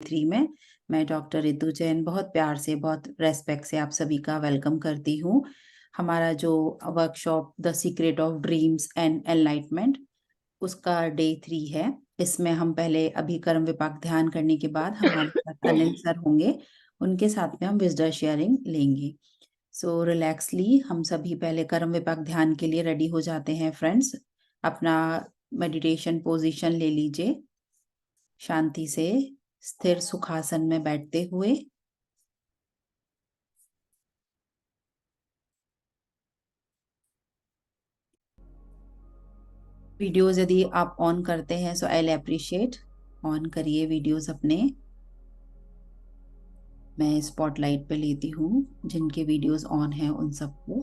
3 में मैं डॉक्टर रितु जैन बहुत प्यार से, बहुत रिस्पेक्ट से आप सभी का वेलकम करती हूँ। हमारा जो workshop the secret of dreams and enlightenment उसका डे 3 है। इसमें हम पहले अभी कर्म विपाक ध्यान करने के बाद हमारे साथ अनिल सर होंगे, उनके साथ में हम विजडम शेयरिंग लेंगे। सो रिलैक्सली हम सभी पहले कर्म विपाक ध्यान के लिए रेडी हो जाते हैं फ्रेंड्स। अपना मेडिटेशन पोजीशन ले लीजिए, शांति से स्थिर सुखासन में बैठते हुए। वीडियोस यदि आप ऑन करते हैं सो आई विल अप्रिशिएट, ऑन करिए वीडियोस अपने। मैं स्पॉटलाइट पे लेती हूँ जिनके वीडियोस ऑन हैं उन सबको।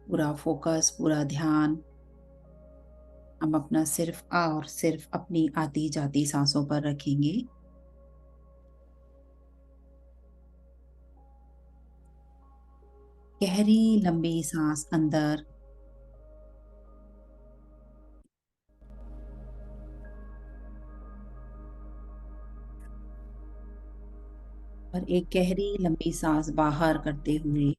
पूरा फोकस, पूरा ध्यान हम अपना सिर्फ और सिर्फ अपनी आती जाती सांसों पर रखेंगे। गहरी लंबी सांस अंदर और एक गहरी लंबी सांस बाहर करते हुए।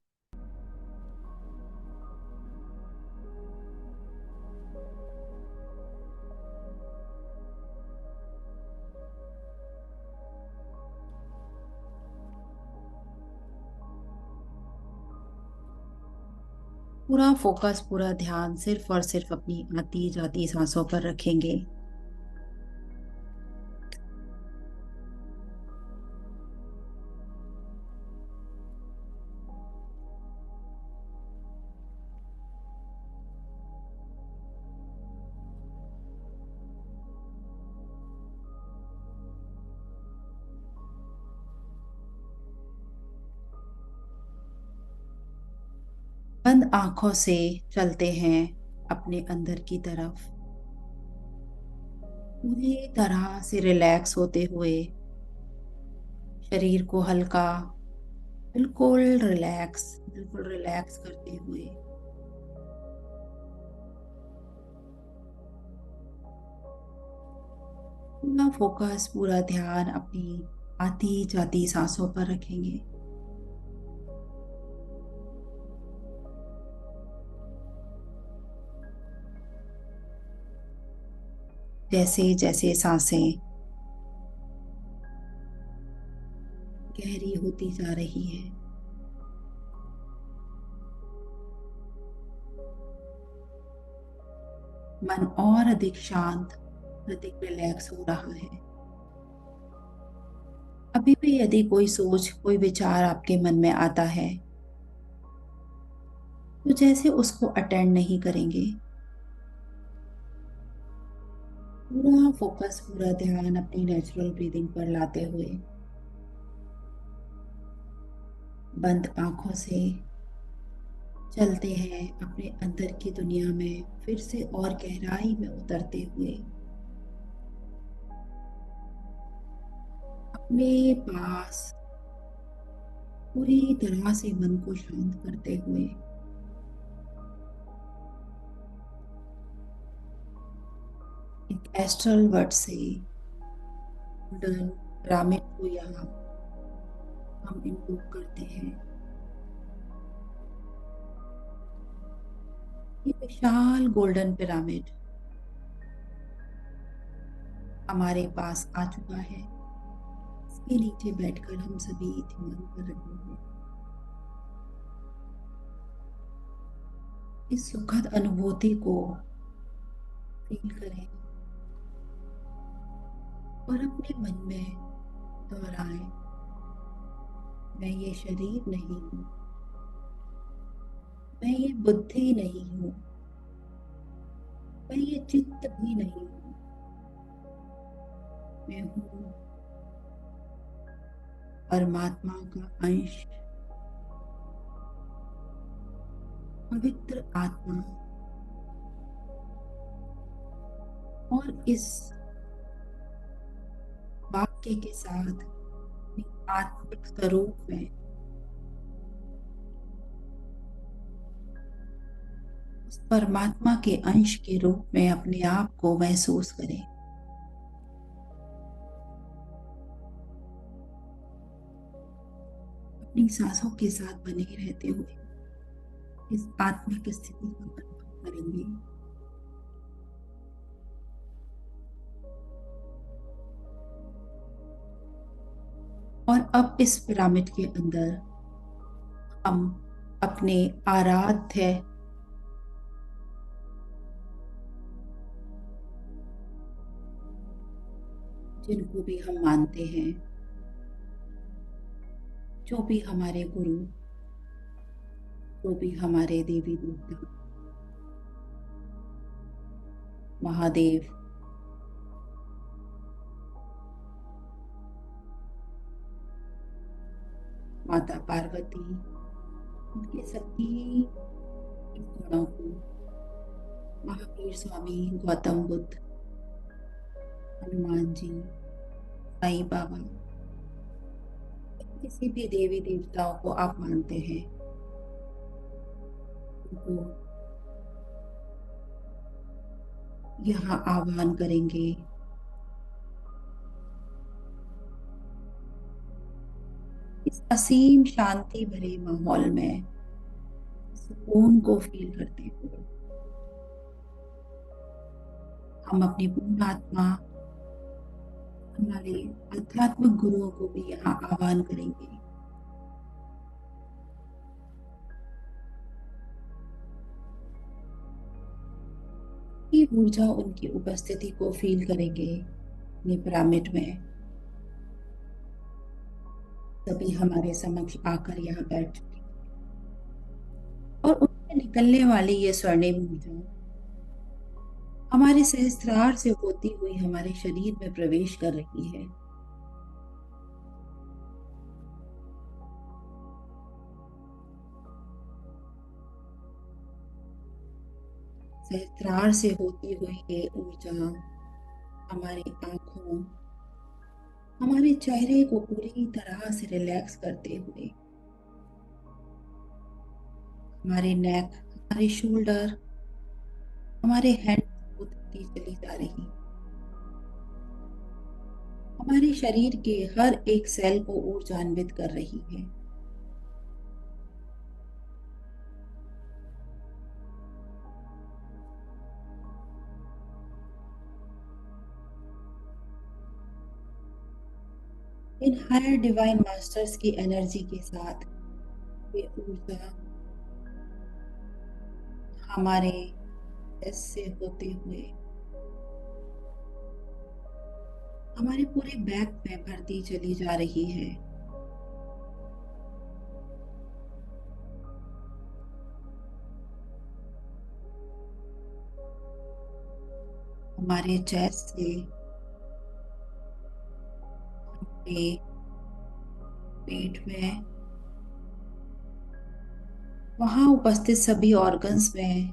पूरा फोकस, पूरा ध्यान सिर्फ और सिर्फ अपनी आती जाती सांसों पर रखेंगे। बंद आंखों से चलते हैं अपने अंदर की तरफ, पूरी तरह से रिलैक्स होते हुए, शरीर को हल्का, बिल्कुल रिलैक्स करते हुए। पूरा फोकस, पूरा ध्यान अपनी आती जाती सांसों पर रखेंगे। जैसे जैसे सांसें गहरी होती जा रही है, मन और अधिक शांत, अधिक रिलैक्स हो रहा है। अभी भी यदि कोई सोच, कोई विचार आपके मन में आता है तो जैसे उसको अटेंड नहीं करेंगे। पूरा फोकस, पूरा ध्यान अपनी नेचुरल ब्रीदिंग पर लाते हुए बंद आंखों से चलते हैं अपने अंदर की दुनिया में, फिर से और गहराई में उतरते हुए अपने पास पूरी तरह से मन को शांत करते हुए एक एस्ट्रल वर्ड से गोल्डन पिरामिड को यहाँ हम इन्वोक करते हैं। ये विशाल गोल्डन पिरामिड हमारे पास आ चुका है। इसके नीचे बैठकर हम सभी ध्यान कर रहे हैं। इस सुखद अनुभूति को फील करें और अपने मन में दोहराएं, मैं ये शरीर नहीं हूँ, मैं ये बुद्धि नहीं हूँ, मैं ये चित्त भी नहीं हूँ, मैं हूँ परमात्मा का अंश, पवित्र आत्मा। और इस वाक्य के साथ अपने आत्मिक स्वरूप में उस परमात्मा के अंश के रूप में अपने आप को महसूस करें। अपनी सांसों के साथ बने रहते हुए इस आत्मिक स्थिति का अनुभव करेंगे। और अब इस पिरामिड के अंदर हम अपने आराध्य जिनको भी हम मानते हैं, जो भी हमारे गुरु, जो भी हमारे देवी देवता, महादेव, माता पार्वती, उनके सभी गुणों को, महावीर स्वामी, गौतम बुद्ध, हनुमान जी, साईं बाबा, किसी भी देवी देवताओं को आप मानते हैं, उनको यहाँ आह्वान करेंगे। इस असीम शांति भरे माहौल में सुकून को फील करते हुए हम अपनी पूर्ण आत्मा, हमारे आध्यात्मिक गुरुओं को भी यहाँ आह्वान करेंगे। ये ऊर्जा, उनकी उपस्थिति को फील करेंगे अपने पिरामिड में। सभी हमारे समक्ष आकर यहाँ बैठ चुके हैं और उनसे निकलने वाली ये स्वर्णिम ऊर्जा हमारे सहस्त्रार से होती हुई हमारे शरीर में प्रवेश कर रही है। सहस्त्रार से होती हुई ये ऊर्जा हमारी आंखों, हमारे चेहरे को पूरी तरह से रिलैक्स करते हुए हमारे नेक, हमारे शोल्डर, हमारे हैंड उतरती चली जा रही, हमारे शरीर के हर एक सेल को ऊर्जान्वित कर रही है। इन हायर डिवाइन मास्टर्स की एनर्जी के साथ ये ऊर्जा हमारे चेस्ट से होते हुए हमारे पूरे बैक में भरती चली जा रही है। हमारे चेस्ट से हमारे पेट में, वहां उपस्थित सभी ऑर्गन्स में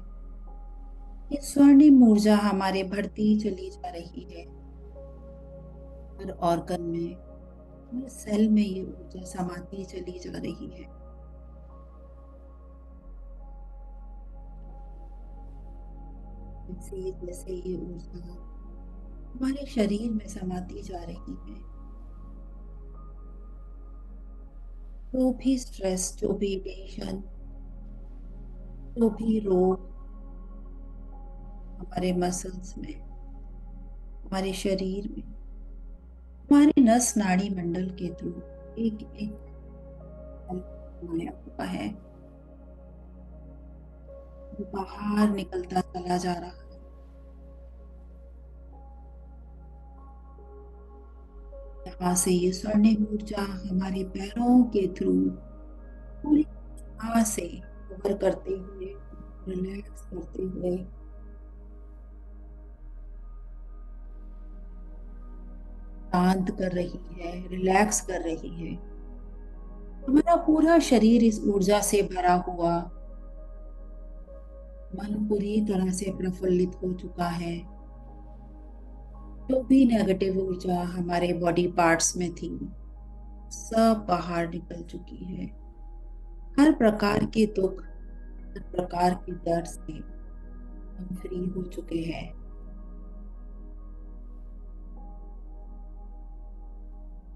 ये स्वर्णिम ऊर्जा हमारे बढ़ती चली जा रही है। हर ऑर्गन में, हर सेल में ये ऊर्जा समाती चली जा रही है। जैसे जैसे ये ऊर्जा हमारे शरीर में समाती जा रही है, जो भी स्ट्रेस, जो भी टेंशन, जो भी रोग हमारे मसल्स में, हमारे शरीर में, हमारे नस नाड़ी मंडल के थ्रू एक एक हुआ है, वो बाहर निकलता चला जा रहा है। यहाँ से ये स्वर्णिम ऊर्जा हमारे पैरों के थ्रू पूरी तरह से कवर करते हुए, रिलैक्स करते हुए शांत कर रही है, रिलैक्स कर रही है। हमारा पूरा शरीर इस ऊर्जा से भरा हुआ, मन पूरी तरह से प्रफुल्लित हो चुका है। जो भी नेगेटिव ऊर्जा हमारे बॉडी पार्ट्स में थी, सब बाहर निकल चुकी है। हर प्रकार के दुख, हर प्रकार के दर्द से हम फ्री हो चुके हैं।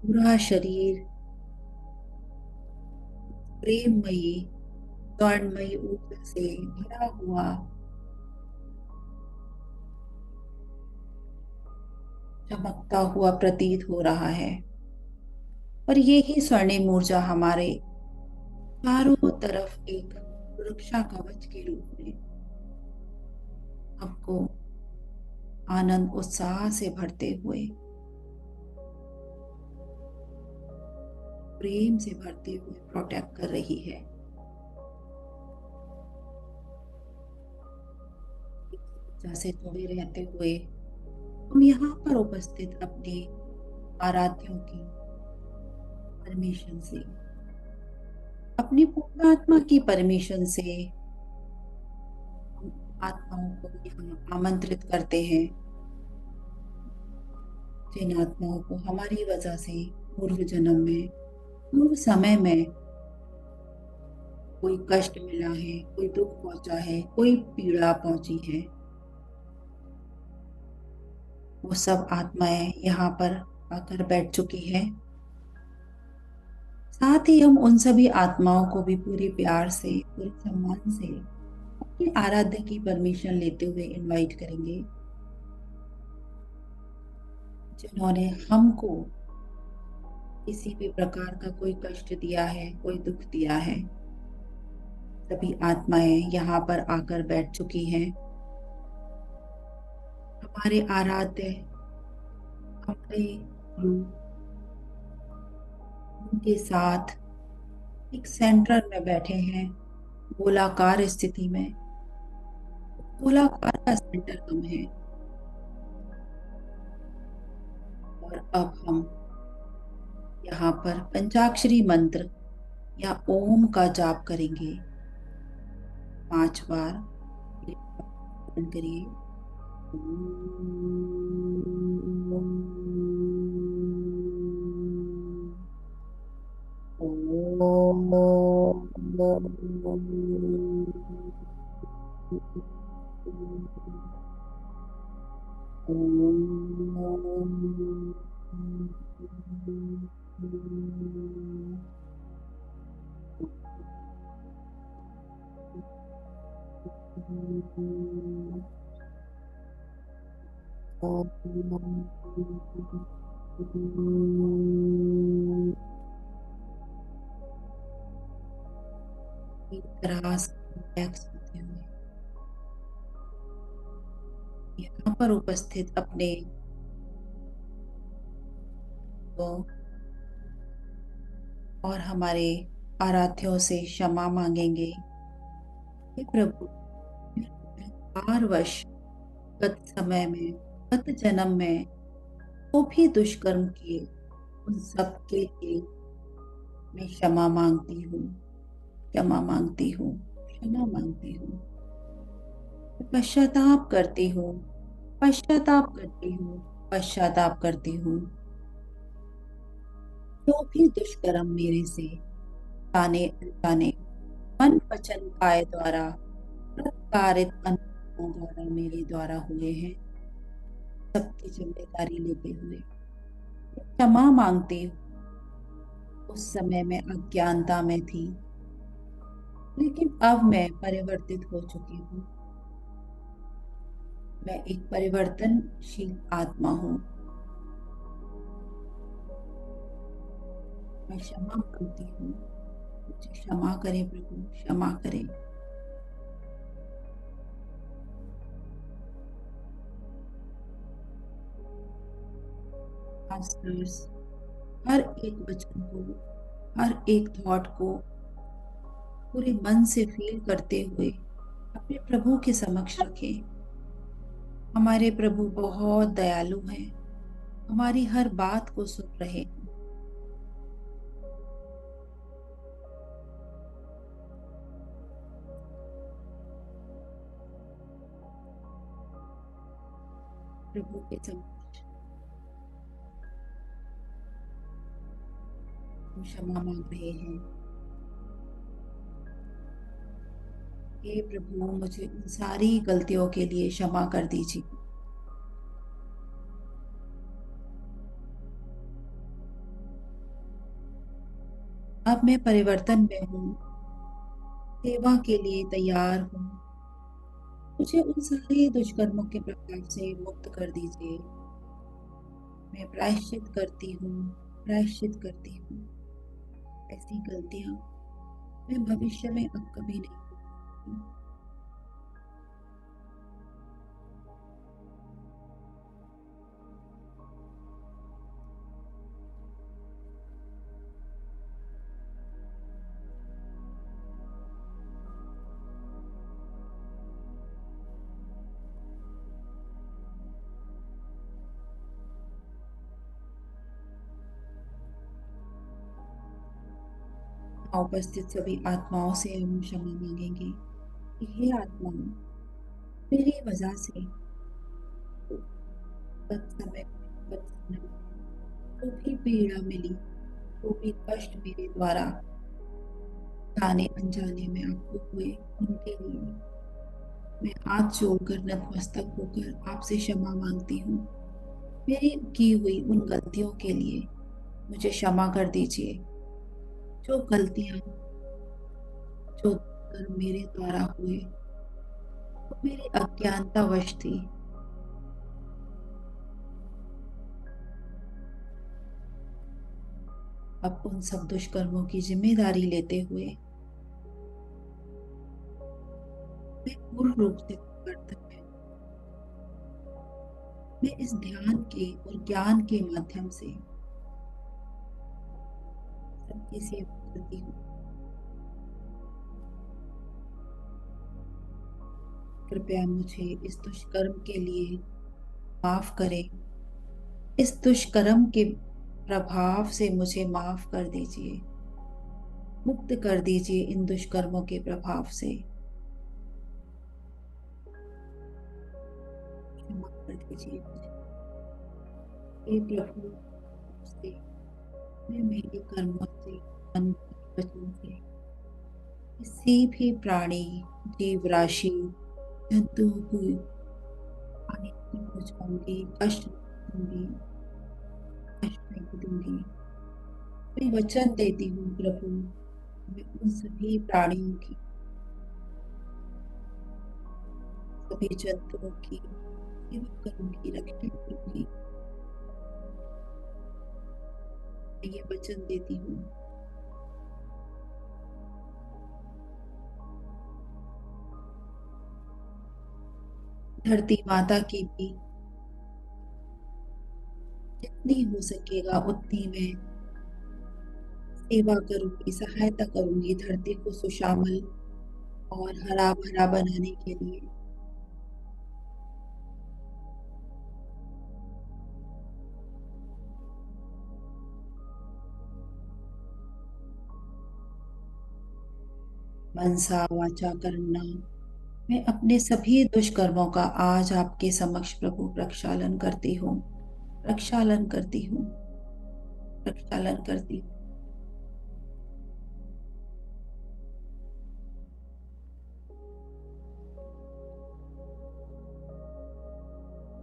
पूरा शरीर प्रेममयी स्वर्णमयी ऊर्जा से भरा हुआ, चमकता हुआ प्रतीत हो रहा है। और ये ही स्वर्णिम ऊर्जा हमारे चारों तरफ एक सुरक्षा कवच के रूप में आपको आनंद उत्साह से भरते हुए, प्रेम से भरते हुए प्रोटेक्ट कर रही है। ऊर्जा से जुड़े रहते हुए हम यहाँ पर उपस्थित अपने आराध्यों की परमिशन से, अपनी पूर्ण आत्मा की परमिशन से हम आत्माओं को यहाँ आमंत्रित करते हैं, जिन आत्माओं को हमारी वजह से पूर्व जन्म में, पूर्व समय में कोई कष्ट मिला है, कोई दुख पहुंचा है, कोई पीड़ा पहुंची है, वो सब आत्माएं यहाँ पर आकर बैठ चुकी हैं। साथ ही हम उन सभी आत्माओं को भी पूरे प्यार से, पूरे सम्मान से अपने आराध्य की परमिशन लेते हुए इनवाइट करेंगे, जिन्होंने हमको किसी भी प्रकार का कोई कष्ट दिया है, कोई दुख दिया है। सभी आत्माएं यहाँ पर आकर बैठ चुकी हैं। हमारे आराध्य, हमारे गुरु उनके साथ एक सेंटर में बैठे हैं, गोलाकार स्थिति में। गोलाकार का सेंटर हम है। और अब हम यहाँ पर पंचाक्षरी मंत्र या ओम का जाप करेंगे 5 बार। बंद करिए। ओम। रास रिलैक्स होते हुए यहाँ पर उपस्थित अपने को और हमारे आराध्यों से क्षमा मांगेंगे। हे प्रभु, 4 वर्ष गत समय में, गत जन्म में जो भी दुष्कर्म किए, उन सब के लिए मैं क्षमा मांगती हूँ, क्षमा मांगती हूँ, क्षमा मांगती हूँ। पश्चाताप करती हूँ, पश्चाताप करती हूँ, पश्चाताप करती हूँ। जो भी दुष्कर्म मेरे से जाने अनजाने, मन वचन काय द्वारा, प्रताड़ित अनुभवों द्वारा मेरे द्वारा हुए हैं, सबकी जिम्मेदारी लेते हुए क्षमा मांगती हूँ। उस समय मैं अज्ञानता में थी, लेकिन अब मैं परिवर्तित हो चुकी हूँ। मैं एक परिवर्तनशील आत्मा हूँ। मैं क्षमा मांगती हूँ। मुझे क्षमा करें प्रभु, क्षमा करें। मास्टर्स, हर एक वचन को, हर एक थॉट को पूरे मन से फील करते हुए अपने प्रभु के समक्ष रखें। हमारे प्रभु बहुत दयालु हैं, हमारी हर बात को सुन रहे हैं। प्रभु के समक्ष हम क्षमा मांग रहे हैं। हे प्रभु, मुझे उन सारी गलतियों के लिए क्षमा कर दीजिए। अब मैं परिवर्तन में हूँ, सेवा के लिए तैयार हूँ। मुझे उन सारे दुष्कर्मों के प्रभाव से मुक्त कर दीजिए। मैं प्रायश्चित करती हूँ, प्रायश्चित करती हूँ। ऐसी गलतियां मैं भविष्य में अब कभी नहीं करूंगी। यहाँ उपस्थित सभी आत्माओं से हम क्षमा मांगेंगे कि हे आत्माओं, मेरी वजह से गत समय में, गत समय में जो भी पीड़ा मिली, जो भी कष्ट मेरे द्वारा जाने अनजाने में आपको हुए, उनके लिए मैं हाथ जोड़कर नतमस्तक होकर आपसे क्षमा मांगती हूँ। मेरी की हुई उन गलतियों के लिए मुझे क्षमा कर दीजिए। जो गलतियां, जो दुष्कर्म मेरे द्वारा हुए, वो मेरी अज्ञानतावश थी। अब उन सब दुष्कर्मों की जिम्मेदारी लेते हुए मैं पूर्ण रूप से परिवर्तन में, मैं इस ध्यान के और ज्ञान के माध्यम से सबकी सेवा करती हूँ। कृपया मुझे इस दुष्कर्म के लिए माफ करें। इस दुष्कर्म के प्रभाव से मुझे माफ कर दीजिए, मुक्त कर दीजिए इन दुष्कर्मों के प्रभाव से। क्षमा कर दीजिए मुझे। हे प्रभु, से मैं मेरे कर्मों से, मन से, वचन से किसी भी प्राणी, जीव राशि, जंतुओं को हानि नहीं पहुंचाऊंगी, कष्ट नहीं दूंगी, कष्ट नहीं दूंगी। मैं वचन देती हूँ प्रभु, मैं उन सभी प्राणियों की, सभी जंतुओं की सेवा करूंगी, रक्षा करूंगी। मैं ये वचन देती हूँ। धरती माता की भी जितनी हो सकेगा उतनी मैं सेवा करूंगी, सहायता करूंगी धरती को सुशामल और हरा भरा बनाने के लिए। मनसा वाचा करना, मैं अपने सभी दुष्कर्मों का आज आपके समक्ष प्रभु प्रक्षालन करती हूँ, प्रक्षालन करती हूँ, प्रक्षालन करती हूँ।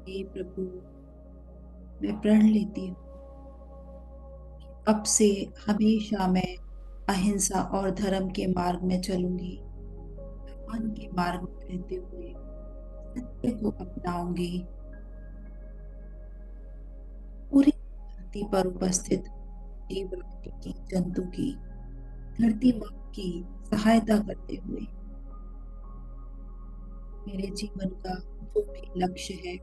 हे प्रभु, मैं प्रण लेती हूँ, अब से हमेशा मैं अहिंसा और धर्म के मार्ग में चलूंगी। भगवान के मार्ग में रहते हुए सत्य को अपनाऊंगी। पूरी धरती पर उपस्थित जीव राशि की, जंतु की, धरती माँ की सहायता करते हुए मेरे जीवन का जो भी लक्ष्य है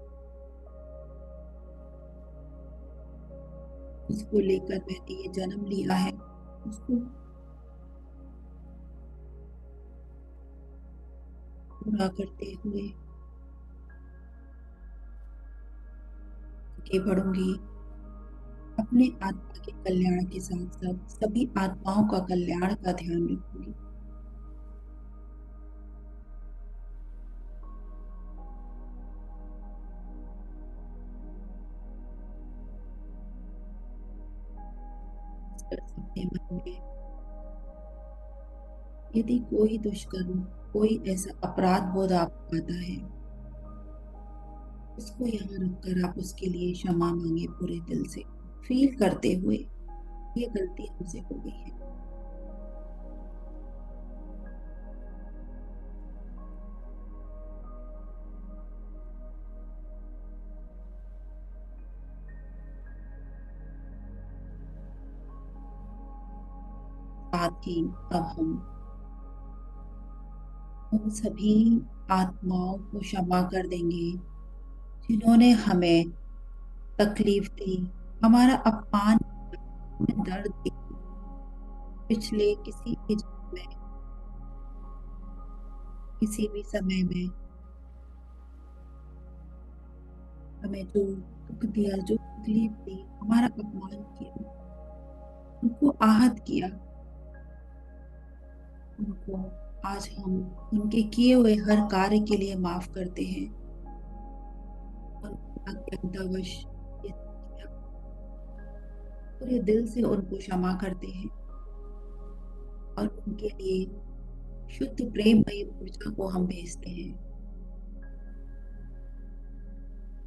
उसको लेकर मैंने ये जन्म लिया है, उसको पूरा करते हुए आगे बढ़ूंगी। अपने आत्मा के कल्याण के साथ साथ सभी आत्माओं का कल्याण का ध्यान रखूंगी। इस पर सबके मन में यदि कोई दुष्कर्म, कोई ऐसा अपराध बोध आपको आता है, उसको यहाँ रखकर आप उसके लिए क्षमा मांगे पूरे दिल से, फील करते हुए ये गलती हमसे हो गई है। साथ ही अब हम उन सभी आत्माओं को क्षमा कर देंगे जिन्होंने हमें तकलीफ दी, हमारा अपमान, हमें दर्द दी पिछले किसी भी जन्म में, किसी भी समय में, हमें जो दुख दिया, जो तकलीफ दी, हमारा अपमान किया, उनको आहत किया, उनको आज हम उनके किए हुए हर कार्य के लिए माफ करते हैं और अज्ञानतावश ये किया, पूरे दिल से उनको क्षमा करते हैं और उनके लिए शुद्ध प्रेममयी ऊर्जा को हम भेजते हैं।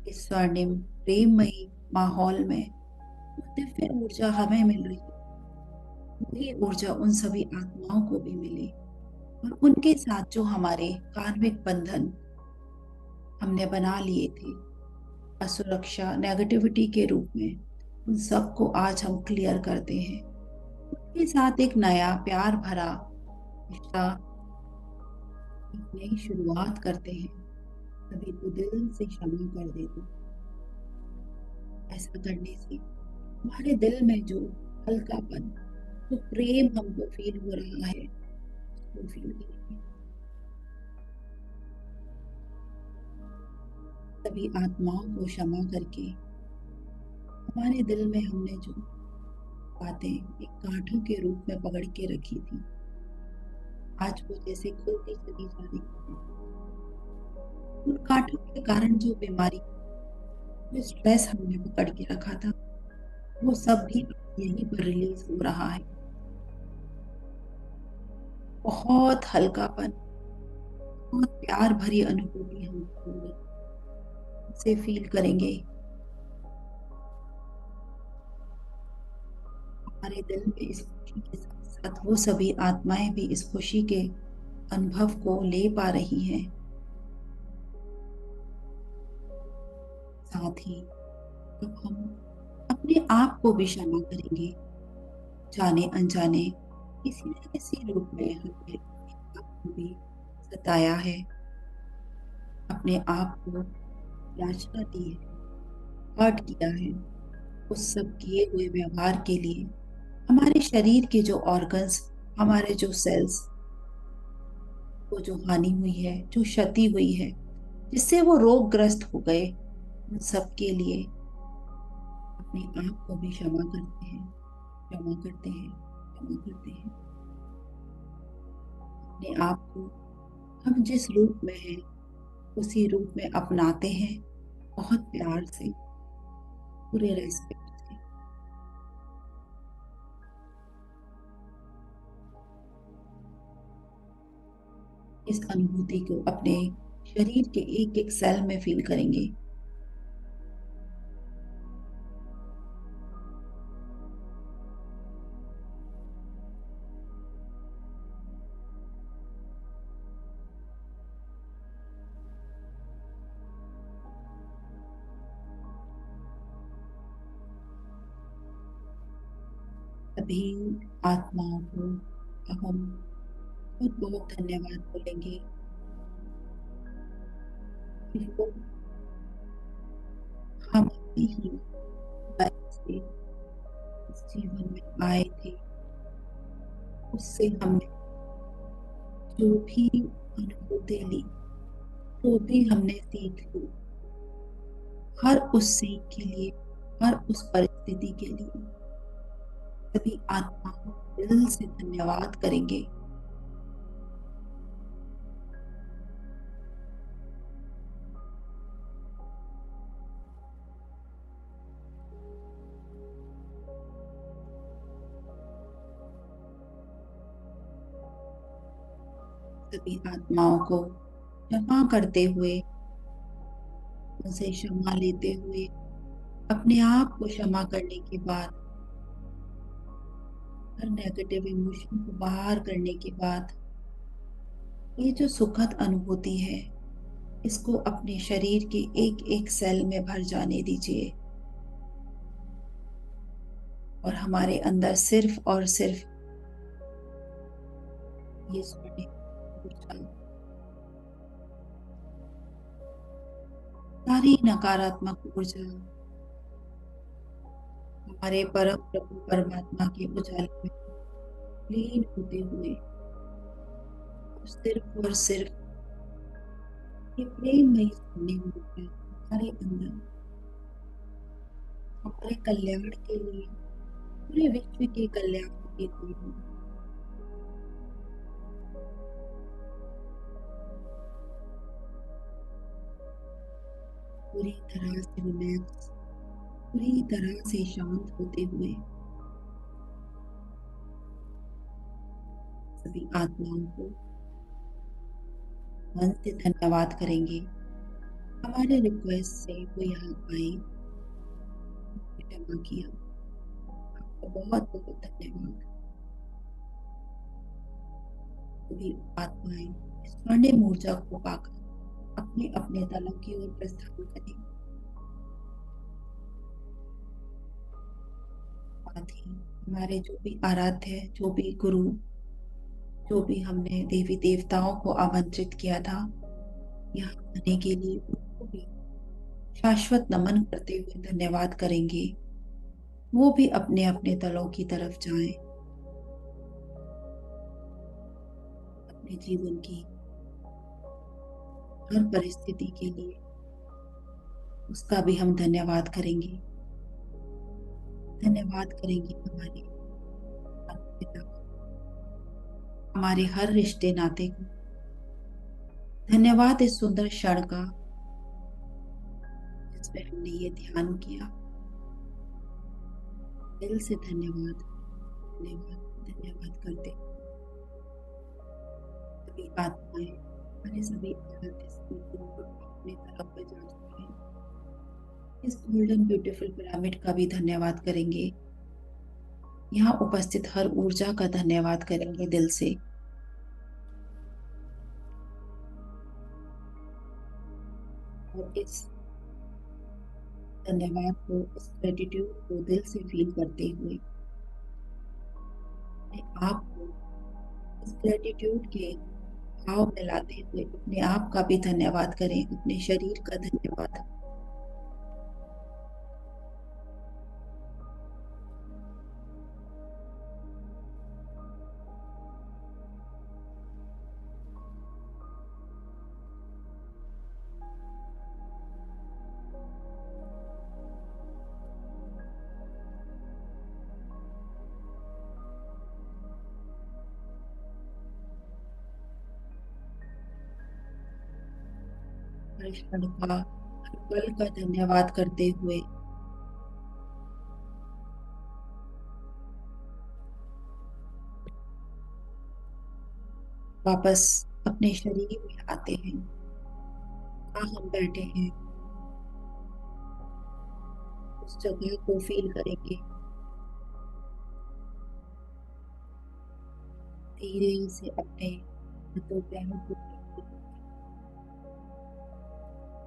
इस स्वर्णिम प्रेममयी माहौल में जो दिव्य ऊर्जा हमें मिल रही है, वही ऊर्जा उन सभी आत्माओं को भी मिले और उनके साथ जो हमारे कार्मिक बंधन हमने बना लिए थे असुरक्षा, नेगेटिविटी के रूप में, उन सबको आज हम क्लियर करते हैं। उनके साथ एक नया प्यार भरा रिश्ता, एक नई शुरुआत करते हैं। सभी को दिल से क्षमा कर दे दो। ऐसा करने से हमारे दिल में जो हल्कापन, जो प्रेम हमको फील हो रहा है, उसको फील करेंगे। सभी आत्माओं को क्षमा करके हमारे दिल में हमने जो बातें एक कांटों के रूप में पकड़ के रखी थी, आज वो जैसे खुलती चली जा रही है। उन कांटों के कारण जो बीमारी, जो स्ट्रेस हमने पकड़ के रखा था, वो सब भी यहीं पर रिलीज हो रहा है। बहुत हल्कापन, बहुत प्यार भरी अनुभूति हम से फील करेंगे। हमारे दिल में इस खुशी के साथ साथ वो सभी आत्माएं भी इस खुशी के अनुभव को ले पा रही हैं। साथ ही अब हम अपने आप को भी क्षमा करेंगे, जाने अनजाने किसी न किसी रूप में हमने अपने आप को भी सताया है, अपने आप को याचना दी है, हर्ट किया है। उस सब किए हुए व्यवहार के लिए हमारे शरीर के जो ऑर्गन्स, हमारे जो सेल्स को जो हानि हुई है, जो क्षति हुई है, जिससे वो रोगग्रस्त हो गए, उन सब के लिए अपने आप को भी क्षमा करते हैं, क्षमा करते हैं, क्षमा करते हैं। अपने आप को हम जिस रूप में हैं, उसी रूप में अपनाते हैं, बहुत प्यार से, पूरे रेस्पेक्ट से। इस अनुभूति को अपने शरीर के एक एक सेल में फील करेंगे। सभी आत्माओं को अब हम बहुत बहुत धन्यवाद बोलेंगे कि वो हम अपनी ही वजह से इस जीवन में आए थे। उससे हमने जो भी अनुभूति ली, जो भी हमने सीख ली, हर उस सीख के लिए, हर उस परिस्थिति के लिए सभी आत्माओं को दिल से धन्यवाद करेंगे। सभी आत्माओं को क्षमा करते हुए, उनसे क्षमा लेते हुए, अपने आप को क्षमा करने के बाद, हर नेगेटिव इमोशन को बाहर करने के बाद, ये जो सुखद अनुभूति है, इसको अपने शरीर के एक एक सेल में भर जाने दीजिए और हमारे अंदर सिर्फ और सिर्फ ये स्वर्णिम ऊर्जा, सारी नकारात्मक ऊर्जा हमारे परम प्रभु परमात्मा के उजाले में लीन होते हुए और सिर्फ ये प्रेममयी स्वर्णिम ऊर्जा हमारे अंदर हमारे कल्याण के लिए, पूरे विश्व के कल्याण के लिए पूरी तरह से रिलैक्स, पूरी तरह से शांत होते हुए सभी आत्माओं को मन से धन्यवाद करेंगे। हमारे रिक्वेस्ट से वो यहाँ आए, क्षमा किया, आपका बहुत बहुत धन्यवाद। सभी आत्माएं इस स्वर्णिम ऊर्जा को पाकर अपने अपने तलों की ओर प्रस्थान करें। साथ ही हमारे जो भी आराध्य है, जो भी गुरु, जो भी हमने देवी देवताओं को आमंत्रित किया था यहाँ आने के लिए, उनको भी शाश्वत नमन करते हुए धन्यवाद करेंगे। वो भी अपने अपने तलों की तरफ जाएं, अपने जीवन की हर परिस्थिति के लिए उसका भी हम धन्यवाद करेंगे। धन्यवाद करेंगे हमारे पिता, हमारे हर रिश्ते नाते को। धन्यवाद इस सुंदर क्षण का जिसमें हमने ये ध्यान किया। दिल से धन्यवाद, धन्यवाद, धन्यवाद करते सभी आत्माएं, हमारे सभी आराध्य सभी गुरु अपनी तरफ पर जा चुके हैं। इस गोल्डन ब्यूटीफुल पिरामिड का भी धन्यवाद करेंगे। यहाँ उपस्थित हर ऊर्जा का धन्यवाद करेंगे दिल से। और इस धन्यवाद को, इस ग्रेटिट्यूड को दिल से फील करते हुए अपने आप को इस ग्रेटिट्यूड के भाव में लाते हुए अपने आप का भी धन्यवाद करें, अपने शरीर का धन्यवाद। हर क्षण का, हर पल का धन्यवाद करते हुए वापस अपने शरीर में आते हैं। जहाँ हम बैठे हैं उस जगह को फील करेंगे। धीरे से अपने हाथों पैरों को,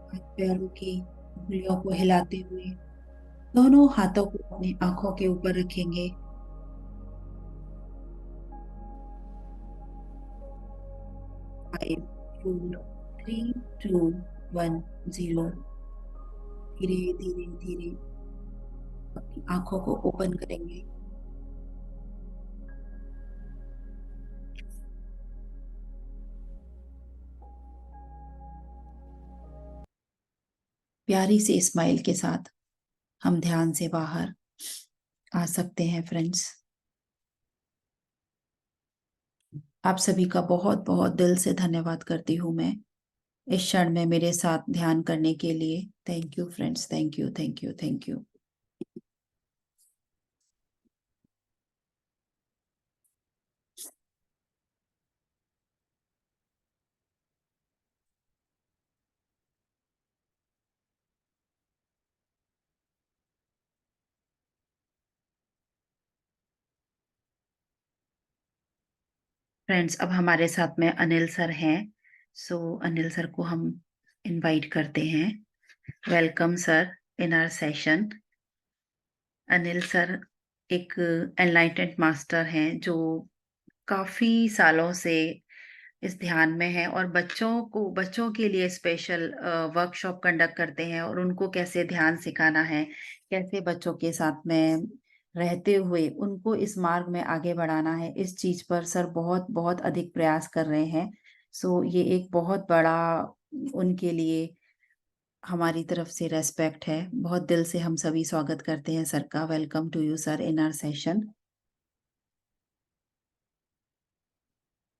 हाथ पैरों की उंगलियों को हिलाते हुए दोनों हाथों को अपनी आंखों के ऊपर रखेंगे। 5 4 3 2 1 0। धीरे धीरे धीरे अपनी आंखों को ओपन करेंगे। प्यारी सी स्माइल के साथ हम ध्यान से बाहर आ सकते हैं फ्रेंड्स। आप सभी का बहुत बहुत दिल से धन्यवाद करती हूँ मैं इस क्षण में मेरे साथ ध्यान करने के लिए। Thank you friends, thank you, thank you, thank you. Friends, अब हमारे साथ में अनिल सर हैं। सो अनिल सर को हम इनवाइट करते हैं। Welcome sir in our session. Anil sir एक एनलाइटेंड मास्टर हैं जो काफी सालों से इस ध्यान में है और बच्चों के लिए स्पेशल वर्कशॉप कंडक्ट करते हैं और उनको कैसे ध्यान सिखाना है, कैसे बच्चों के साथ में रहते हुए उनको इस मार्ग में आगे बढ़ाना है, इस चीज पर सर बहुत बहुत अधिक प्रयास कर रहे हैं। सो ये एक बहुत बड़ा उनके लिए हमारी तरफ से रेस्पेक्ट है। बहुत दिल से हम सभी स्वागत करते हैं सर का। Welcome to you sir in our session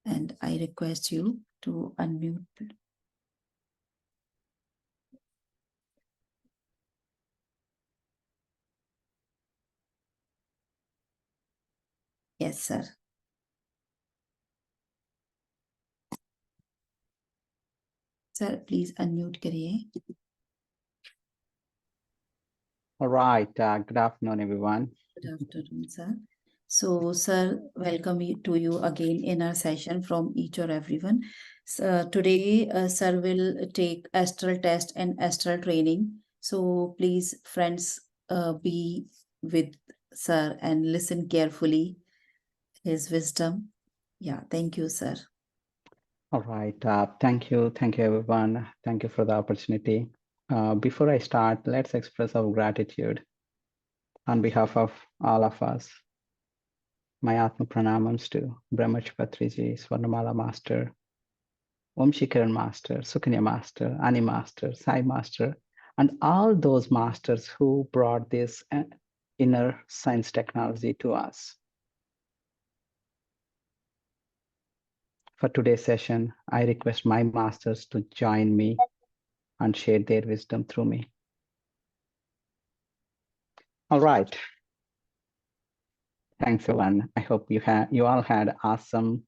and I request you to unmute. Yes sir. Sir please unmute करिए। All right. Good afternoon, everyone. Good afternoon, sir. So, sir, welcome to you again in our session from each or everyone. So, today, sir will take astral test and astral training. So, please, friends, be with sir and listen carefully his wisdom. Yeah, thank you, sir. All right. Thank you. Thank you, everyone. Thank you for the opportunity. Before I start, let's express our gratitude on behalf of all of us. My Atma Pranamams to Brahmachapatriji, Swarnamala Master, Om Shikaran Master, Sukanya Master, Ani Master, Sai Master, and all those masters who brought this inner science technology to us. For today's session, I request my masters to join me and share their wisdom through me. All right. Thanks, everyone. I hope you all had awesome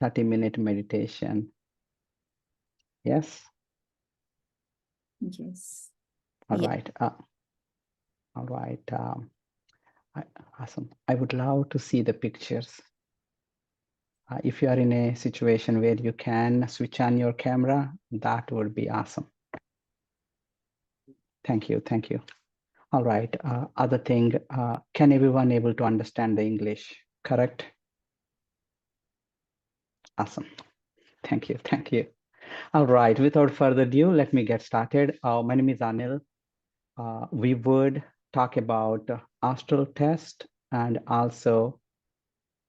30-minute meditation. Yes? Yes. All Yeah. right. All right. Awesome. I would love to see the pictures. If you are in a situation where you can switch on your camera, that would be awesome. Thank you. Thank you. All right. Other thing, can everyone able to understand the English? Correct? Awesome. Thank you. Thank you. All right. Without further ado, let me get started. My name is Anil. We would talk about astral test and also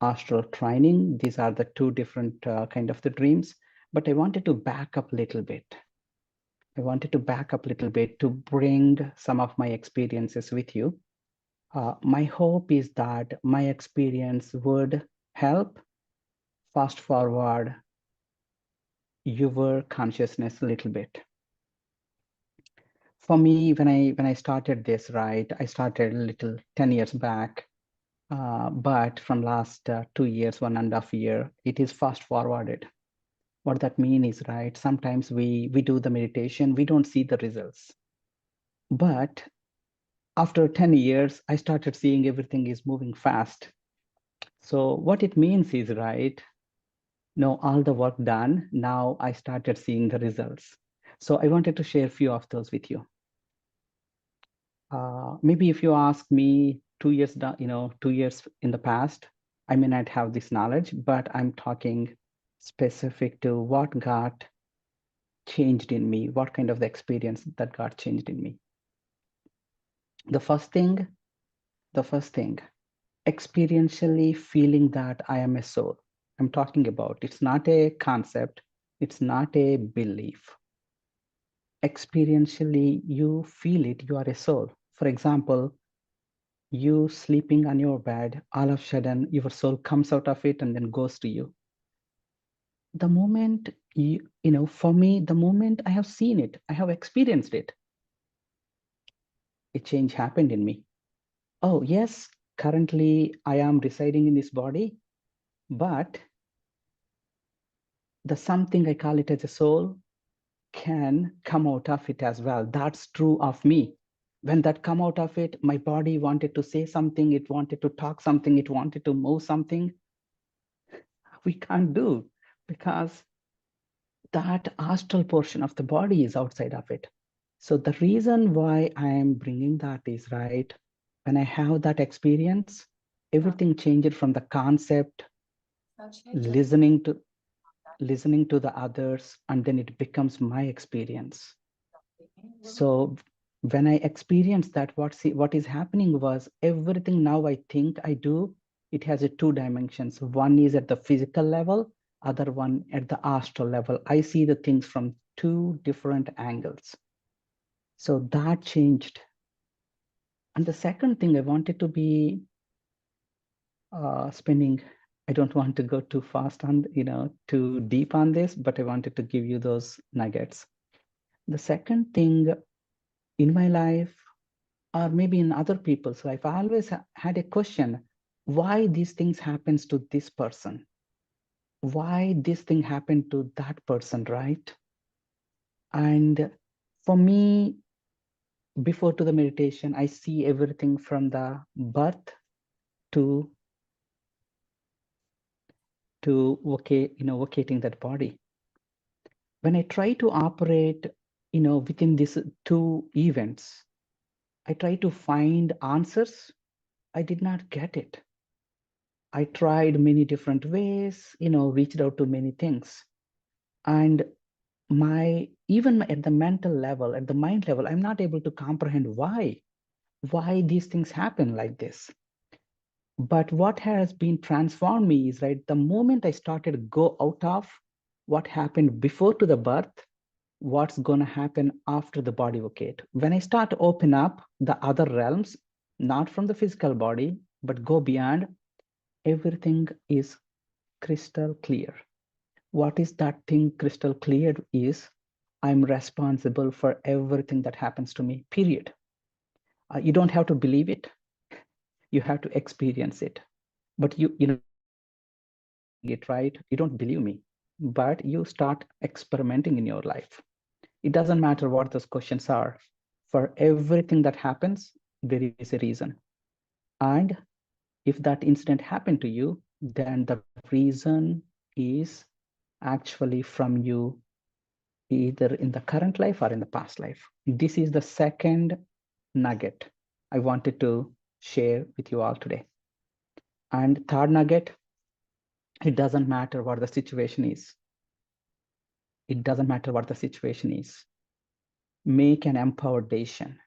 astral training. These are the two different kind of the dreams. But I wanted to back up a little bit. I wanted to back up a little bit to bring some of my experiences with you. My hope is that my experience would help fast forward your consciousness a little bit. For me, when I started this, right, I started a little 10 years back, but from last 2 years, 1.5 years, it is fast forwarded. What that means is, right, sometimes we do the meditation, we don't see the results. But after 10 years, I started seeing everything is moving fast. So what it means is, right, now all the work done, now I started seeing the results. So I wanted to share a few of those with you. Maybe if you ask me 2 years down, 2 years in the past, I may not have this knowledge, but I'm talking specific to what got changed in me, what kind of the experience that got changed in me. The first thing, experientially feeling that I am a soul. I'm talking about, it's not a concept, it's not a belief. Experientially, you feel it, you are a soul. For example, you sleeping on your bed, all of a sudden your soul comes out of it and then goes to you. The moment, for me, the moment I have seen it, I have experienced it, a change happened in me. Oh, yes, currently I am residing in this body, but the something I call it as a soul can come out of it as well. That's true of me. When that come out of it, my body wanted to say something, it wanted to talk something, it wanted to move something. we can't do, because that astral portion of the body is outside of it. So the reason why I am bringing that is, right, when I have that experience, everything changed from the concept, listening to the others, and then it becomes my experience. So when I experienced that, what is happening was, everything now I think I do, it has a two dimensions. One is at the physical level, other one at the astral level. I see the things from two different angles. So that changed. And the second thing I wanted to be spending, I don't want to go too fast on, too deep on this, but I wanted to give you those nuggets. The second thing in my life, or maybe in other people's life, I always had a question: why these things happens to this person? Why this thing happened to that person, right? And for me, before to the meditation, I see everything from the birth to vacating that body. When I try to operate, within these two events, I try to find answers. I did not get it. I tried many different ways, reached out to many things. And at the mental level, at the mind level, I'm not able to comprehend why these things happen like this. But what has been transformed me is, right, the moment I started to go out of what happened before to the birth, what's going to happen after the body vacate. When I start to open up the other realms, not from the physical body, but go beyond, everything is crystal clear. What is that thing crystal clear is, I'm responsible for everything that happens to me, period. You don't have to believe it. You have to experience it. But it, right? You don't believe me, but you start experimenting in your life. It doesn't matter what those questions are. For everything that happens, there is a reason. And if that incident happened to you, then the reason is actually from you, either in the current life or in the past life. This is the second nugget I wanted to share with you all today. And third nugget, it doesn't matter what the situation is. It doesn't matter what the situation is. Make an empowered decision.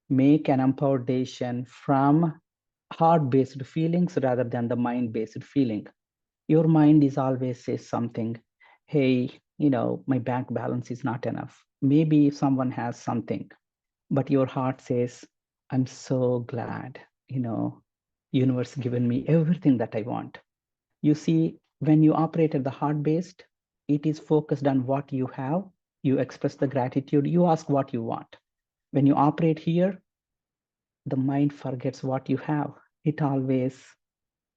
Make an empowered decision from heart-based feelings rather than the mind-based feeling. Your mind is always says something, hey, my bank balance is not enough. Maybe someone has something, but your heart says, I'm so glad, universe given me everything that I want. You see, when you operate at the heart-based, it is focused on what you have. You express the gratitude. You ask what you want. When you operate here, the mind forgets what you have. It always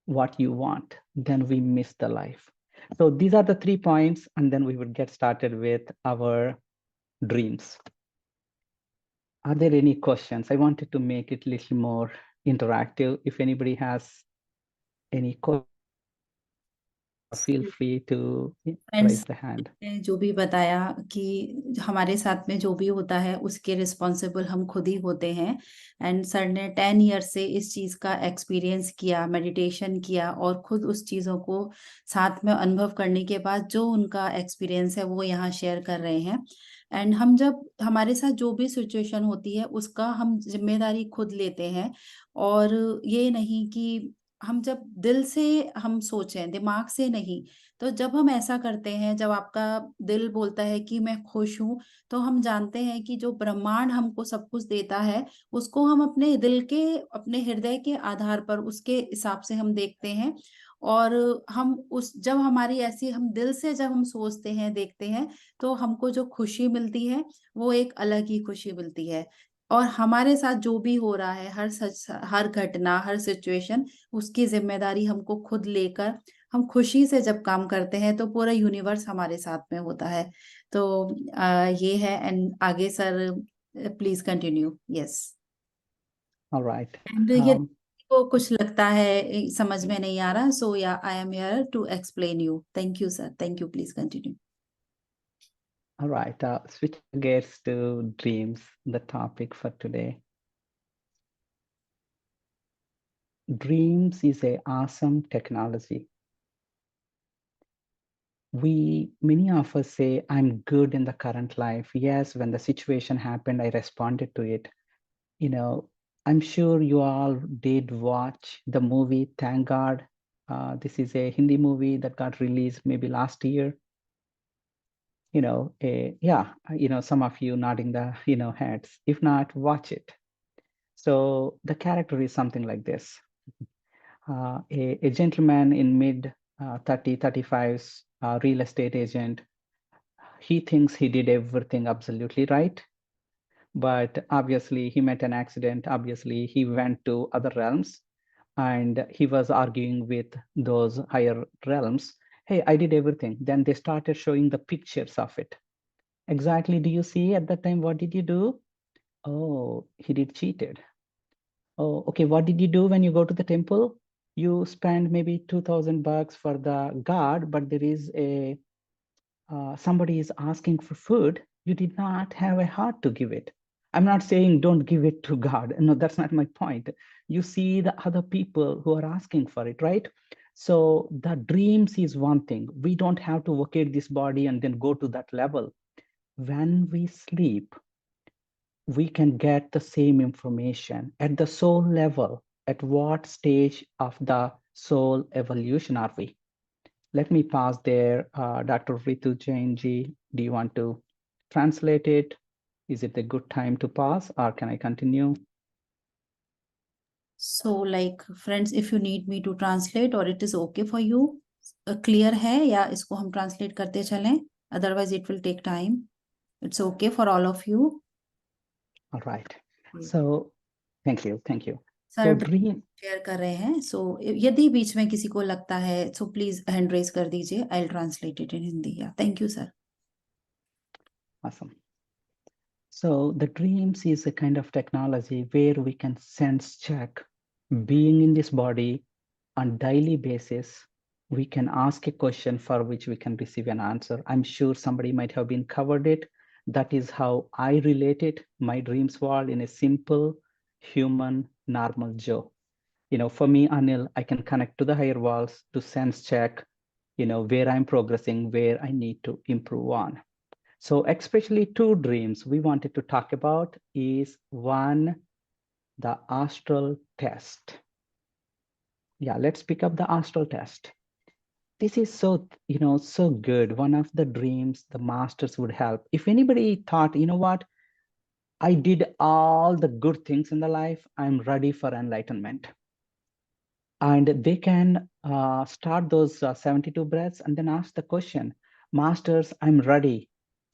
what you want. Then we miss the life. So these are the 3 points, and then we would get started with our dreams. Are there any questions? I wanted to make it a little more interactive. If anybody has any questions, feel free to raise friends the hand. ने जो भी बताया कि हमारे साथ में जो भी होता है उसके रिस्पॉन्सिबल हम खुद ही होते हैं। एंड सर ने 10 ईयर से इस चीज का एक्सपीरियंस किया, मेडिटेशन किया और खुद उस चीजों को साथ में अनुभव करने के बाद जो उनका एक्सपीरियंस है वो यहाँ शेयर कर रहे हैं। एंड हम जब हमारे साथ जो भी सिचुएशन होती है उसका हम जिम्मेदारी खुद लेते हैं, और ये नहीं कि हम जब दिल से हम सोचें, दिमाग से नहीं। तो जब हम ऐसा करते हैं, जब आपका दिल बोलता है कि मैं खुश हूं, तो हम जानते हैं कि जो ब्रह्मांड हमको सब कुछ देता है उसको हम अपने दिल के, अपने हृदय के आधार पर उसके हिसाब से हम देखते हैं। और हम उस जब हमारी ऐसी हम दिल से जब हम सोचते हैं, देखते हैं, तो हमको जो खुशी मिलती है वो एक अलग ही खुशी मिलती है। और हमारे साथ जो भी हो रहा है, हर घटना, हर सिचुएशन, उसकी जिम्मेदारी हमको खुद लेकर हम खुशी से जब काम करते हैं तो पूरा यूनिवर्स हमारे साथ में होता है। तो ये है। एंड आगे sir please continue. Yes. All right. And ये को कुछ लगता है समझ में नहीं आ रहा, so yeah I am here to explain you. Thank you sir, thank you, please continue. All right, switch gears to dreams, the topic for today. Dreams is a awesome technology. Many of us say, I'm good in the current life. Yes, when the situation happened, I responded to it. You know, I'm sure you all did watch the movie, thank God. This is a Hindi movie that got released maybe last year. Some of you nodding the, heads. If not, watch it. So the character is something like this. A gentleman in mid 35's real estate agent. He thinks he did everything absolutely right, but obviously he met an accident. Obviously he went to other realms and he was arguing with those higher realms. Hey, I did everything. Then they started showing the pictures of it. Exactly. Do you see at that time? What did you do? Oh, he did cheated. Oh, okay. What did you do when you go to the temple? You spend maybe $2,000 for the guard, but there is somebody is asking for food. You did not have a heart to give it. I'm not saying don't give it to God. No, that's not my point. You see the other people who are asking for it, right? So the dreams is one thing. We don't have to vacate this body and then go to that level. When we sleep, we can get the same information at the soul level. At what stage of the soul evolution are we? Let me pause there. Dr. Ritu Jain ji, do you want to translate it? Is it a good time to pause or can I continue? So like friends, if you need me to translate or it is okay for you, clear है या इसको हम translate करते चलें? Otherwise it will take time. It's okay for all of you. All right. So thank you. Sir So dream. Share कर रहे हैं. सो यदि बीच में किसी को लगता है सो प्लीज हैंड रेज कर दीजिए. I will translate it in Hindi. या thank you sir. Awesome. So the dreams is a kind of technology where we can sense check being in this body on daily basis. We can ask a question for which we can receive an answer. I'm sure somebody might have been covered it. That is how I related my dreams world in a simple human normal Joe. For me, Anil, I can connect to the higher worlds to sense check, where I'm progressing, where I need to improve on. So especially two dreams we wanted to talk about is one, the astral test. Yeah, let's pick up the astral test. This is so good. One of the dreams the masters would help. If anybody thought, you know what, I did all the good things in the life, I'm ready for enlightenment. And they can start those 72 breaths and then ask the question, masters, I'm ready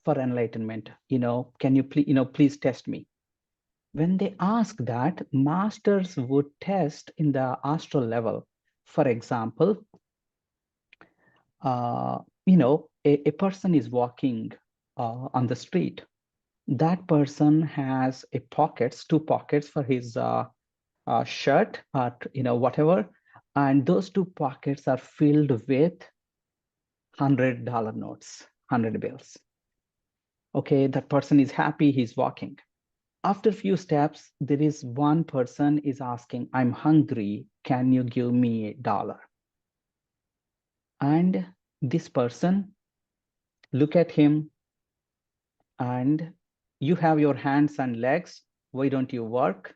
for enlightenment. Can you please test me? When they ask that, masters would test in the astral level. For example, a person is walking on the street. That person has two pockets for his shirt, whatever. And those two pockets are filled with $100 notes, 100 bills. Okay, that person is happy, he's walking. After a few steps, there is one person is asking, I'm hungry, can you give me $1? And this person, look at him, and you have your hands and legs, why don't you work?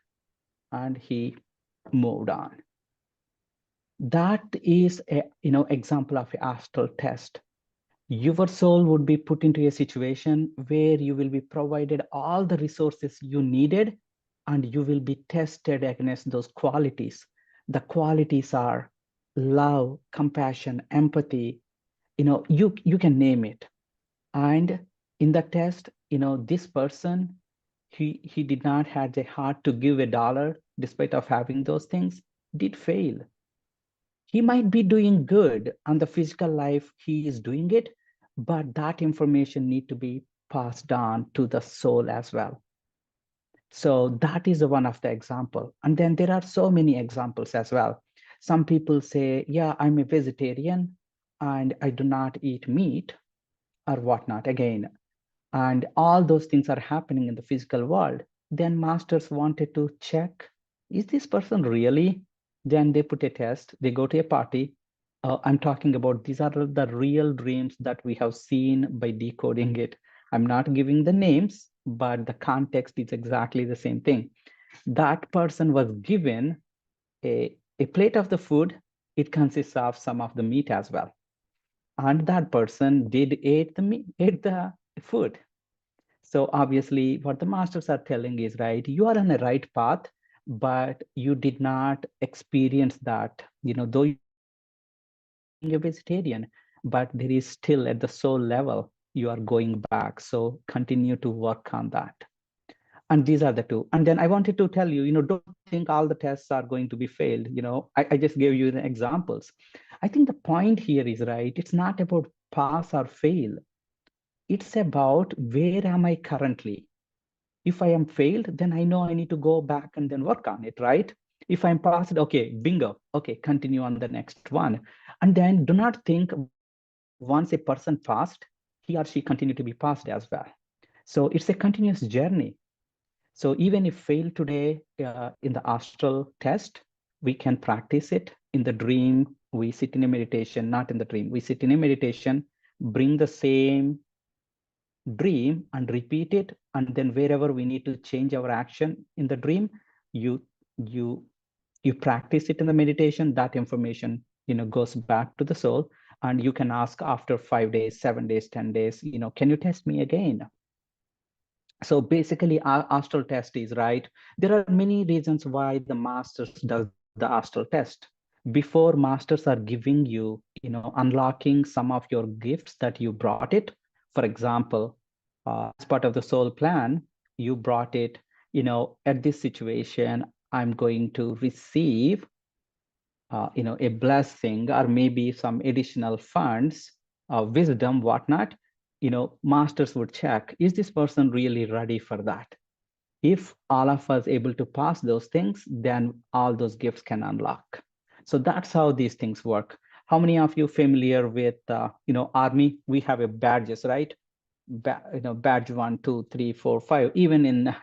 And he moved on. That is a example of an astral test. Your soul would be put into a situation where you will be provided all the resources you needed, and you will be tested against those qualities. The qualities are love, compassion, empathy, you can name it. And in the test, this person, he did not have the heart to give $1 despite of having those things, did fail. He might be doing good on the physical life, he is doing it, but that information need to be passed on to the soul as well. So that is one of the example. And then there are so many examples as well. Some people say, yeah, I'm a vegetarian and I do not eat meat or whatnot again. And all those things are happening in the physical world. Then masters wanted to check, is this person really? Then they put a test, they go to a party. I'm talking about these are the real dreams that we have seen by decoding it. I'm not giving the names, but the context is exactly the same thing. That person was given a plate of the food. It consists of some of the meat as well. And that person did ate the meat, ate the food. So obviously, what the masters are telling is, right, you are on the right path, but you did not experience that, though you are being a vegetarian, but there is still at the soul level, you are going back. So continue to work on that. And these are the two. And then I wanted to tell you, don't think all the tests are going to be failed. I just gave you the examples. I think the point here is, right, it's not about pass or fail. It's about where am I currently? If I am failed, then I know I need to go back and then work on it, right? If I'm passed, okay, bingo, okay, continue on the next one. And then do not think once a person passed, he or she continue to be passed as well. So it's a continuous journey. So even if fail today in the astral test, we can practice it in the dream. We sit in a meditation, not in the dream. We sit in a meditation, bring the same dream and repeat it, and then wherever we need to change our action in the dream, you you you practice it in the meditation. That information goes back to the soul, and you can ask after 5 days, 7 days, 10 days, can you test me again? So basically our astral test is, right, there are many reasons why the masters does the astral test. Before masters are giving you, unlocking some of your gifts that you brought it. For example, as part of the soul plan, you brought it, at this situation I'm going to receive a blessing or maybe some additional funds, wisdom, whatnot. Masters would check, is this person really ready for that? If all of us able to pass those things, then all those gifts can unlock. So that's how these things work. How many of you familiar with army? We have a badges, right? Badge 1, 2, 3, 4, 5. Even in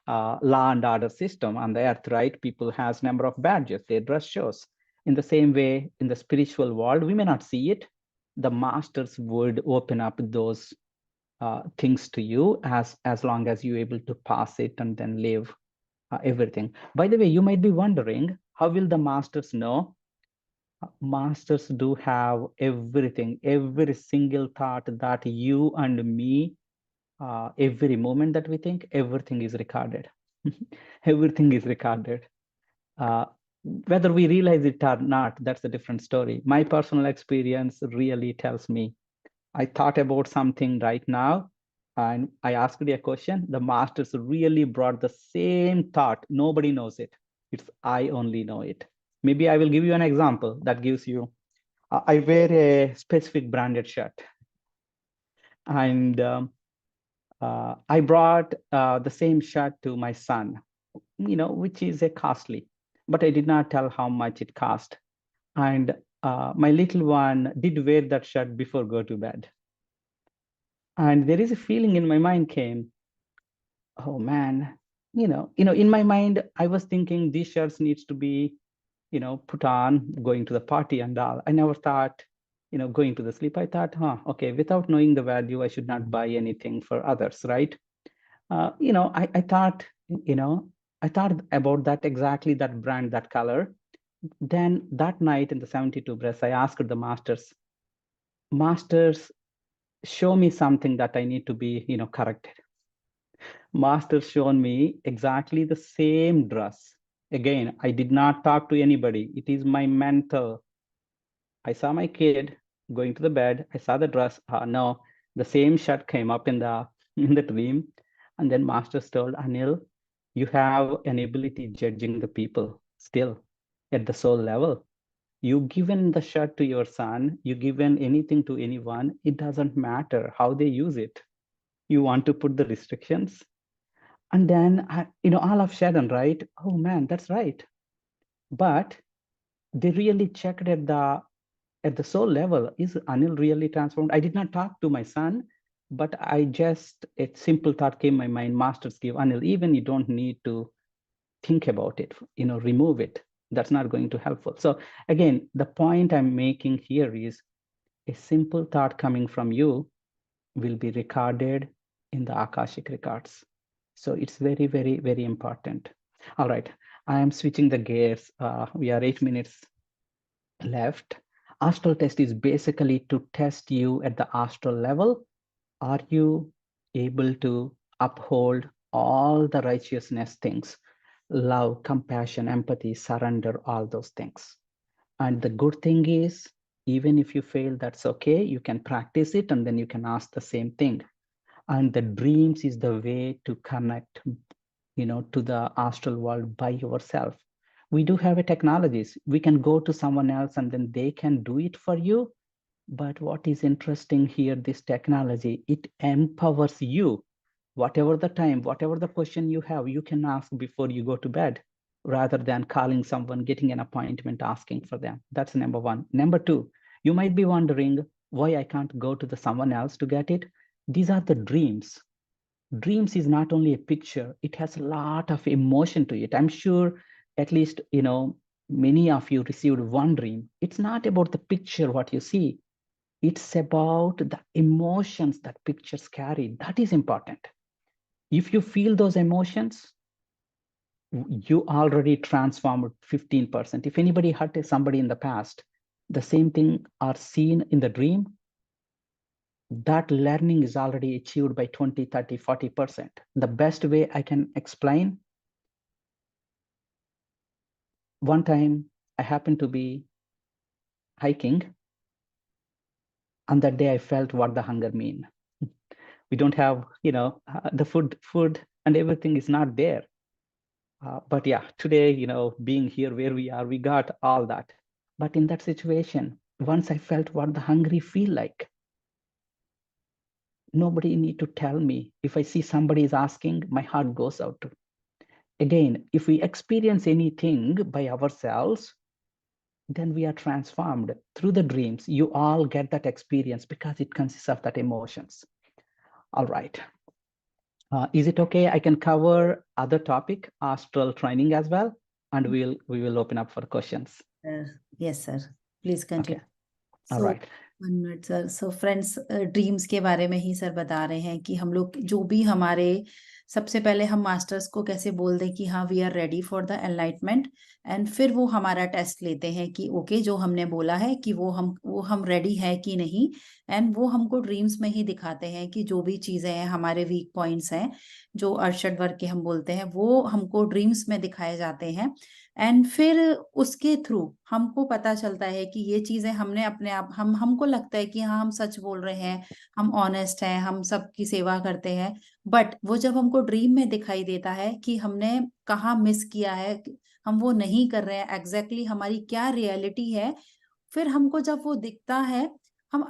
law and order system on the earth, right? People has number of badges. Their dress shows. In the same way, in the spiritual world, we may not see it. The masters would open up those things to you as long as you're able to pass it and then live everything. By the way, you might be wondering, how will the masters know? Masters do have everything, every single thought that you and me, every moment that we think, everything is recorded. Everything is recorded. Uh, Whether we realize it or not, that's a different story. My personal experience really tells me, I thought about something right now and I asked you a question. The masters really brought the same thought. Nobody knows it. It's I only know it. Maybe I will give you an example that gives you. I wear a specific branded shirt, and I brought the same shirt to my son, which is a costly, but I did not tell how much it cost. And my little one did wear that shirt before go to bed. And there is a feeling in my mind came, oh man, in my mind, I was thinking these shirts needs to be, put on going to the party and all. I never thought, going to the sleep. I thought, okay, without knowing the value, I should not buy anything for others, right? I thought, you know, I thought about that exactly that brand, that color. Then that night in the 72 breaths, I asked the masters, show me something that I need to be, corrected. Master shown me exactly the same dress. Again, I did not talk to anybody. It is my mental. I saw my kid going to the bed. I saw the dress. No, the same shirt came up in the in the dream. And then Master told Anil, you have an ability judging the people still at the soul level. You given the shirt to your son, you given anything to anyone, it doesn't matter how they use it. You want to put the restrictions. And then, all of a sudden, right? Oh man, that's right. But they really checked at the soul level. Is Anil really transformed? I did not talk to my son, but a simple thought came my mind. Masters give Anil, even you don't need to think about it, remove it. That's not going to helpful. So again, the point I'm making here is a simple thought coming from you will be recorded in the Akashic records. So it's very, very, very important. All right, I am switching the gears. We are 8 minutes left. Astral test is basically to test you at the astral level. Are you able to uphold all the righteousness things? Love, compassion, empathy, surrender, all those things. And the good thing is, even if you fail, that's okay. You can practice it and then you can ask the same thing. And the dreams is the way to connect, to the astral world by yourself. We do have a technologies. We can go to someone else and then they can do it for you. But what is interesting here, this technology, it empowers you. Whatever the time, whatever the question you have, you can ask before you go to bed rather than calling someone, getting an appointment, asking for them. That's number one. Number two, you might be wondering why I can't go to the someone else to get it. These are the dreams. Dreams is not only a picture, it has a lot of emotion to it. I'm sure at least, many of you received one dream. It's not about the picture, what you see. It's about the emotions that pictures carry. That is important. If you feel those emotions, you already transformed 15%. If anybody hurt somebody in the past, the same thing are seen in the dream, that learning is already achieved by 20, 30, 40%. The best way I can explain, one time I happened to be hiking, and that day I felt what the hunger mean. We don't have, the food and everything is not there. But yeah, today, being here where we are, we got all that. But in that situation, once I felt what the hungry feel like, nobody need to tell me. If I see somebody is asking, my heart goes out to. Again, if we experience anything by ourselves, then we are transformed through the dreams. You all get that experience because it consists of that emotions. All right. Is it okay? I can cover other topic, astral training as well, and we will open up for questions. Yes, sir. Please continue. Okay. All right. 1 minute sir. So friends, dreams के बारे में ही sir बता रहे हैं कि हम लोग जो भी हमारे, सबसे पहले हम मास्टर्स को कैसे बोल दें कि हाँ we are ready for the enlightenment, and फिर वो हमारा टेस्ट लेते हैं कि ओके जो हमने बोला है कि वो हम रेडी है कि नहीं, एंड वो हमको ड्रीम्स में ही दिखाते हैं कि जो भी चीजें हैं, हमारे वीक पॉइंट्स हैं, जो अरशद वर्क के हम बोलते हैं, वो हमको ड्रीम्स में दिखाए जाते हैं. एंड फिर उसके थ्रू हमको पता चलता है कि ये चीजें हमने अपने आप, हमको लगता है कि हाँ हम सच बोल रहे हैं, हम ऑनेस्ट हैं, हम सबकी सेवा करते हैं. बट वो जब हमको ड्रीम में दिखाई देता है कि हमने कहाँ मिस किया है, हम वो नहीं कर रहे हैं, एग्जैक्टली हमारी क्या रियलिटी है, फिर हमको जब वो दिखता है, हम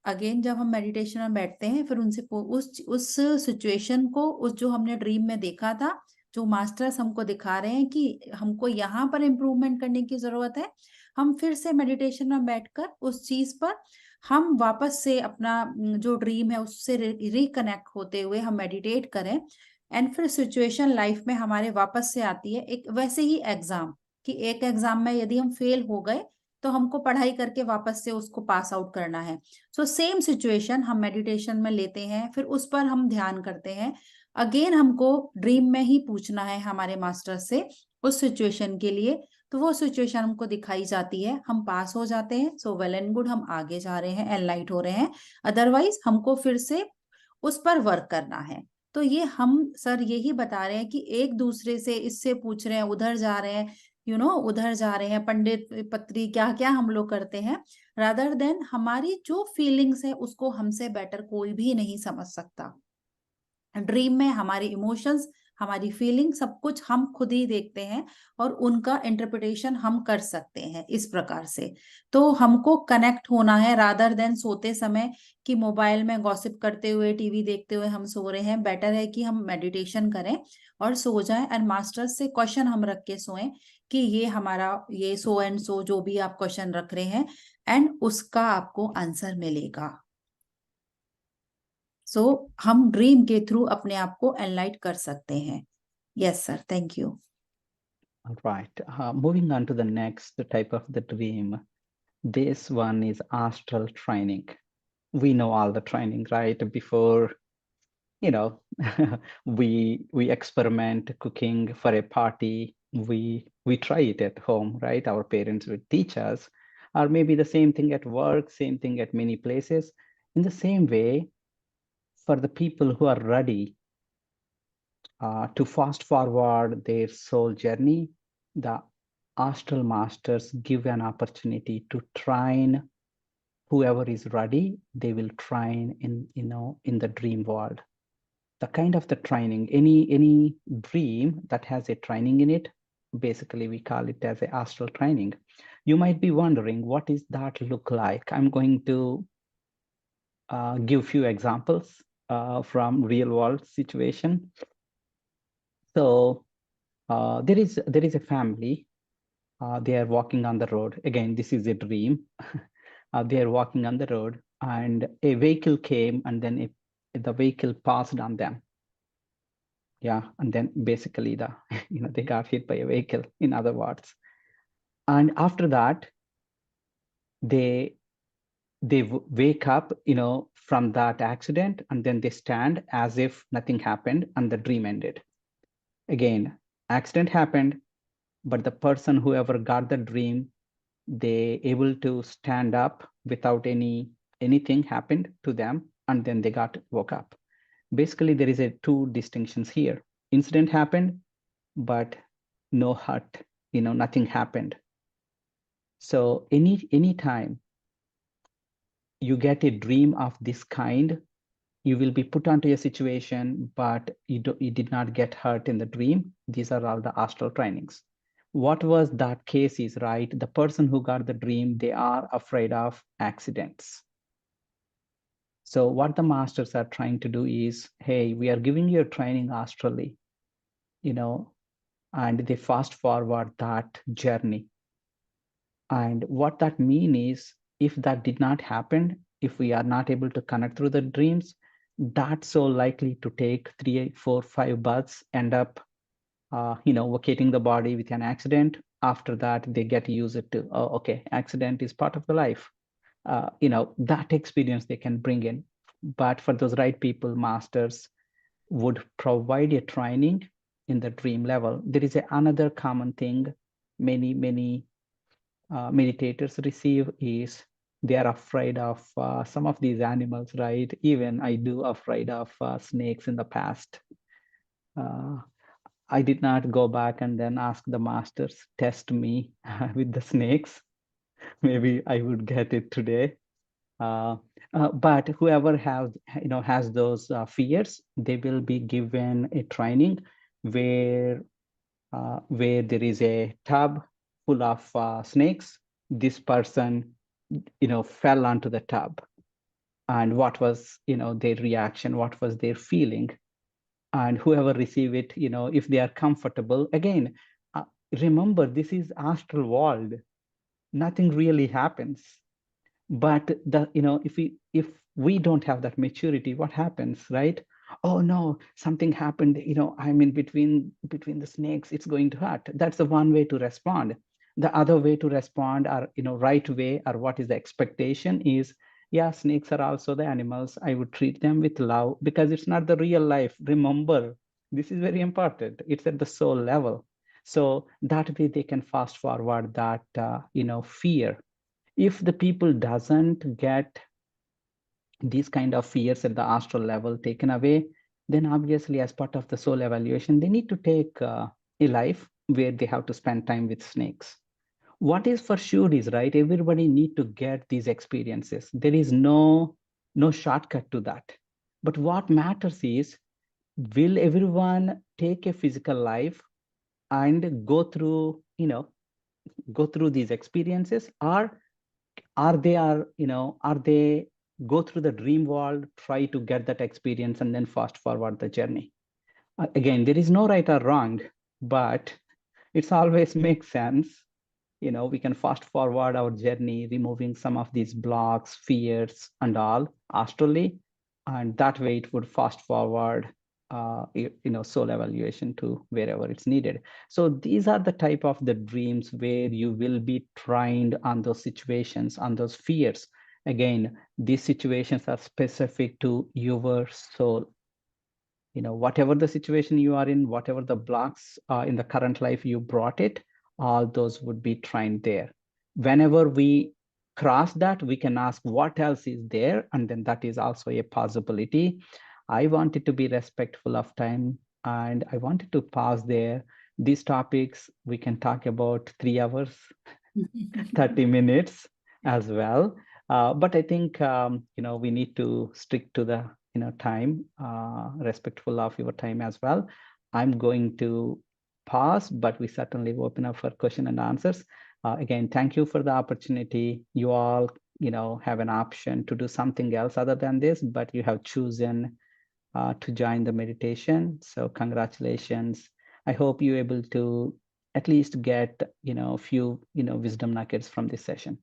अगेन जब हम मेडिटेशन में बैठते हैं, फिर उनसे उस सिचुएशन को, उस जो हमने ड्रीम में देखा था, जो मास्टर्स हमको दिखा रहे हैं कि हमको यहाँ पर इम्प्रूवमेंट करने की जरूरत है, हम फिर से मेडिटेशन में बैठकर उस चीज पर हम वापस से अपना जो ड्रीम है उससे रिकनेक्ट होते हुए हम मेडिटेट करें, एंड फिर सिचुएशन लाइफ में हमारे वापस से आती है. एक वैसे ही एग्जाम, कि एक एग्जाम में यदि हम फेल हो गए तो हमको पढ़ाई करके वापस से उसको पास आउट करना है. सो सेम सिचुएशन हम मेडिटेशन में लेते हैं, फिर उस पर हम ध्यान करते हैं. अगेन हमको ड्रीम में ही पूछना है हमारे मास्टर से उस सिचुएशन के लिए, तो वो सिचुएशन हमको दिखाई जाती है, हम पास हो जाते हैं. सो वेल एंड गुड, हम आगे जा रहे हैं, एनलाइट हो रहे हैं. अदरवाइज हमको फिर से उस पर वर्क करना है. तो ये हम सर यही बता रहे हैं कि एक दूसरे से इससे पूछ रहे हैं, उधर जा रहे हैं, उधर जा रहे हैं, पंडित पत्री क्या क्या हम लोग करते हैं, रादर देन हमारी जो फीलिंग्स है उसको हमसे बेटर कोई भी नहीं समझ सकता. ड्रीम में हमारे इमोशंस हमारी फीलिंग, सब कुछ हम खुद ही देखते हैं और उनका इंटरप्रिटेशन हम कर सकते हैं इस प्रकार से। तो हमको कनेक्ट होना है रादर देन सोते समय कि मोबाइल में गॉसिप करते हुए, टीवी देखते हुए हम सो रहे हैं। बेटर है कि हम मेडिटेशन करें और सो जाएं, एंड मास्टर से क्वेश्चन हम रख के सोएं कि ये हमारा, ये सो एंड सो जो भी आप क्वेश्चन रख रहे हैं, एंड उसका आपको आंसर मिलेगा। सो हम ड्रीम के थ्रू अपने आप को एनलाइट कर सकते हैं। Yes sir, thank you. All right. Moving on to the next type of the dream. This one is astral training. We know all the training, right? Before, you know, we experiment cooking for a party. We try it at home, right? Our parents would teach us, or maybe the same thing at work, same thing at many places. In the same way, for the people who are ready to fast forward their soul journey, the astral masters give an opportunity to train whoever is ready. They will train in the dream world. The kind of the training, any dream that has a training in it, basically we call it as a astral training. You might be wondering, what is that look like? I'm going to give few examples from real world situation. So there is a family. They are walking on the road. Again, this is a dream. They are walking on the road, and a vehicle came, and then the vehicle passed on them. Yeah, and then basically they got hit by a vehicle, in other words. And after that, they wake up, from that accident, and then they stand as if nothing happened, and the dream ended. Again, accident happened, but the person whoever got the dream, they able to stand up without anything happened to them, and then they woke up. Basically, there is a two distinctions here. Incident happened, but no hurt, nothing happened. So any time you get a dream of this kind, you will be put onto a situation, but you did not get hurt in the dream. These are all the astral trainings. What was that case is, right? The person who got the dream, they are afraid of accidents. So what the masters are trying to do is, hey, we are giving you a training astrally, and they fast forward that journey. And what that means is, if that did not happen, if we are not able to connect through the dreams, that's so likely to take 3, 4, 5 births, end up, vacating the body with an accident. After that, they get used to, oh, okay, accident is part of the life. That experience they can bring in. But for those right people, masters would provide a training in the dream level. There is another common thing many meditators receive is, they are afraid of some of these animals, right? Even I do afraid of snakes in the past. I did not go back and then ask the masters, test me with the snakes. Maybe I would get it today. But whoever has those fears, they will be given a training where there is a tub full of snakes. This person, fell onto the tub, and what was, their reaction? What was their feeling? And whoever receive it, if they are comfortable, again, uh, remember, this is astral world. Nothing really happens. But if we don't have that maturity, what happens, right? Oh no, something happened, I'm in between the snakes, it's going to hurt. That's the one way to respond. The other way to respond, or right way, or what is the expectation is, yeah, snakes are also the animals, I would treat them with love, because it's not the real life. Remember, this is very important, it's at the soul level. So that way they can fast forward that fear. If the people doesn't get these kind of fears at the astral level taken away, then obviously as part of the soul evaluation, they need to take a life where they have to spend time with snakes. What is for sure is, right, everybody need to get these experiences. There is no shortcut to that. But what matters is, will everyone take a physical life and go through, go through these experiences, or are they go through the dream world, try to get that experience and then fast forward the journey? Again, there is no right or wrong, but it's always makes sense. We can fast forward our journey, removing some of these blocks, fears, and all astrally, and that way it would fast forward, soul evaluation to wherever it's needed. So these are the type of the dreams where you will be trained on those situations, on those fears. Again, these situations are specific to your soul. Whatever the situation you are in, whatever the blocks in the current life you brought it, all those would be trained there. Whenever we cross that, we can ask what else is there, and then that is also a possibility. I wanted to be respectful of time, and I wanted to pause there. These topics we can talk about 3 hours, 30 minutes as well. But I think, we need to stick to the, time, respectful of your time as well. I'm going to pause, but we certainly open up for question and answers. Again, thank you for the opportunity. You all, have an option to do something else other than this, but you have chosen to join the meditation. So congratulations. I hope you're able to at least get, a few, wisdom nuggets from this session.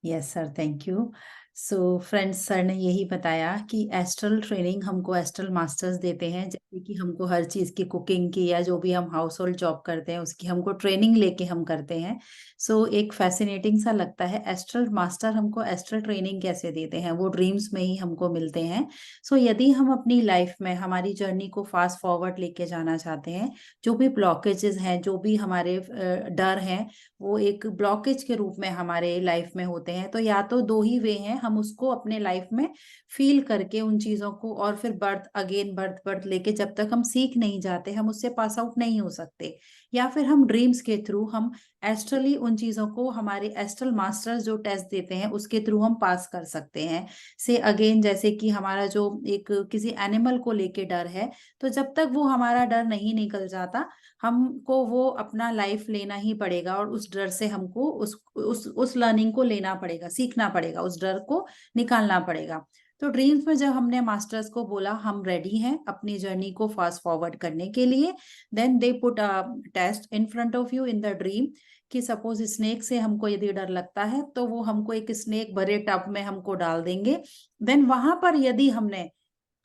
Yes sir, thank you. So friends, sir ने यही बताया कि astral training हमको astral masters देते हैं, जैसे कि हमको हर चीज़ की, कुकिंग की या जो भी हम हाउस होल्ड जॉब करते हैं उसकी हमको ट्रेनिंग लेके हम करते हैं। सो एक फैसिनेटिंग सा लगता है, एस्ट्रल मास्टर हमको एस्ट्रल ट्रेनिंग कैसे देते हैं, वो ड्रीम्स में ही हमको मिलते हैं। सो यदि हम अपनी लाइफ में हमारी जर्नी को फास्ट फॉरवर्ड लेके जाना चाहते हैं, जो भी ब्लॉकेजेस हैं, जो भी हमारे डर हैं, वो एक ब्लॉकेज के रूप में हमारे लाइफ में होते हैं, तो या तो 2 ही वे हैं, हम उसको अपने लाइफ में फील करके उन चीजों को, और फिर बर्थ लेके जब तक हम सीख नहीं जाते, हम उससे पास आउट नहीं हो सकते, या फिर हम ड्रीम्स के थ्रू, हम एस्ट्रली उन चीजों को, हमारे एस्ट्रल मास्टर्स जो टेस्ट देते हैं उसके थ्रू हम पास कर सकते हैं। से अगेन, जैसे कि हमारा जो एक किसी एनिमल को लेके डर है, तो जब तक वो हमारा डर नहीं निकल जाता, हमको वो अपना लाइफ लेना ही पड़ेगा, और उस डर से हमको उस लर्निंग को लेना पड़ेगा, सीखना पड़ेगा, उस डर को निकालना पड़ेगा। तो ड्रीम्स में जब हमने मास्टर्स को बोला हम रेडी हैं अपनी जर्नी को फास्ट फॉरवर्ड करने के लिए, then they put a test in front of you in the dream, कि सपोज स्नेक से हमको यदि डर लगता है तो वो हमको एक स्नेक भरे टब में हमको डाल देंगे। देन वहां पर यदि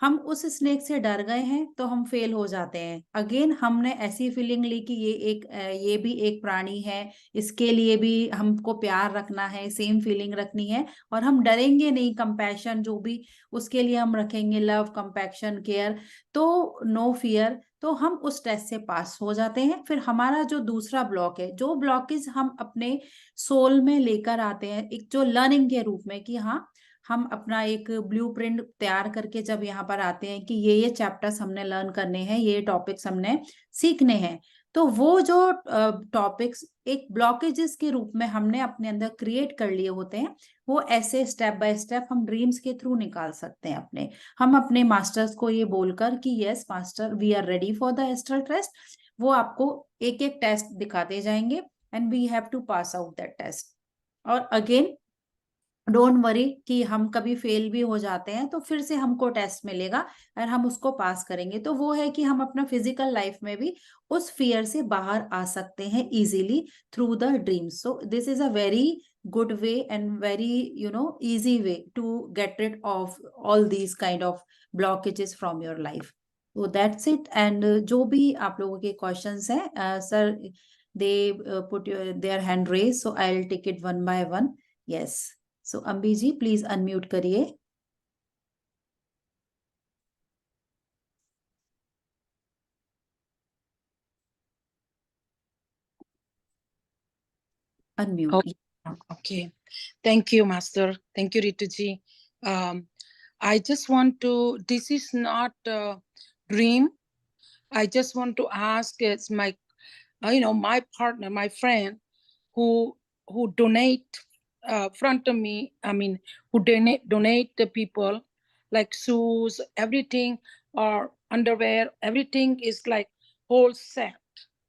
हम उस स्नेक से डर गए हैं तो हम फेल हो जाते हैं। अगेन हमने ऐसी फीलिंग ली कि ये भी एक प्राणी है, इसके लिए भी हमको प्यार रखना है, सेम फीलिंग रखनी है, और हम डरेंगे नहीं, कंपैशन जो भी उसके लिए हम रखेंगे, लव, कंपैशन, केयर, तो नो फियर, तो हम उस टेस्ट से पास हो जाते हैं। फिर हमारा जो दूसरा ब्लॉक है, जो ब्लॉकेज हम अपने सोल में लेकर आते हैं एक जो लर्निंग के रूप में, कि हाँ, हम अपना एक ब्लूप्रिंट तैयार करके जब यहाँ पर आते हैं कि ये चैप्टर्स हमने लर्न करने हैं, ये टॉपिक्स हमने सीखने हैं, तो वो जो टॉपिक्स एक ब्लॉकेजेस के रूप में हमने अपने अंदर क्रिएट कर लिए होते हैं, वो ऐसे स्टेप बाय स्टेप हम ड्रीम्स के थ्रू निकाल सकते हैं अपने। हम अपने मास्टर्स को ये बोलकर कि yes master, we are ready for the astral test, वो आपको एक एक टेस्ट दिखाते जाएंगे, and we have to pass out that test. और अगेन, डोंट वरी कि हम कभी फेल भी हो जाते हैं तो फिर से हमको टेस्ट मिलेगा और हम उसको पास करेंगे। तो वो है कि हम अपना फिजिकल लाइफ में भी उस फियर से बाहर आ सकते हैं easily through the dreams. So this is a very good way and very easy way to get rid of all these kind of blockages from your life. तो दैट्स इट। एंड जो भी आप लोगों के क्वेश्चंस हैं, sir they put their hand raise, so I will take it one by one. Yes, so Ambi ji please unmute करिए। Unmute. Okay. Thank you, Master. Thank you, Rituji. I just want to, this is not a dream. I just want to ask, it's my, my partner, my friend who donate front of me, who donate the people like shoes, everything, or underwear, everything is like whole set,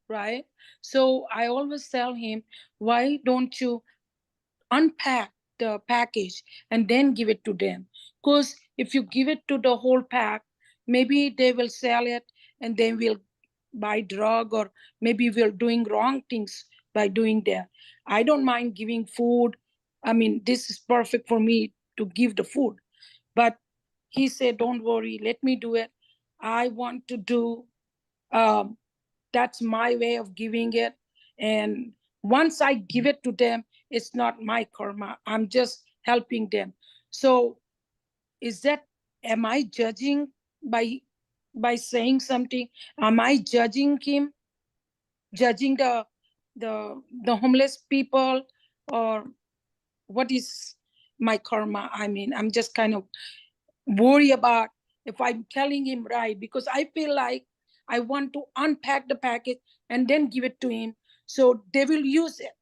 right? So I always tell him, why don't you unpack the package and then give it to them? Because if you give it to the whole pack, maybe they will sell it and they will buy drug, or maybe we're doing wrong things by doing that. I don't mind giving food. I mean, this is perfect for me to give the food. But he said, don't worry, let me do it. I want to do, um, that's my way of giving it. And once I give it to them, it's not my karma. I'm just helping them. So is that, am I judging by saying something? Am I judging him, judging the homeless people, or what is my karma? I mean, I'm just kind of worry about if I'm telling him right, because I feel like I want to unpack the package and then give it to him so they will use it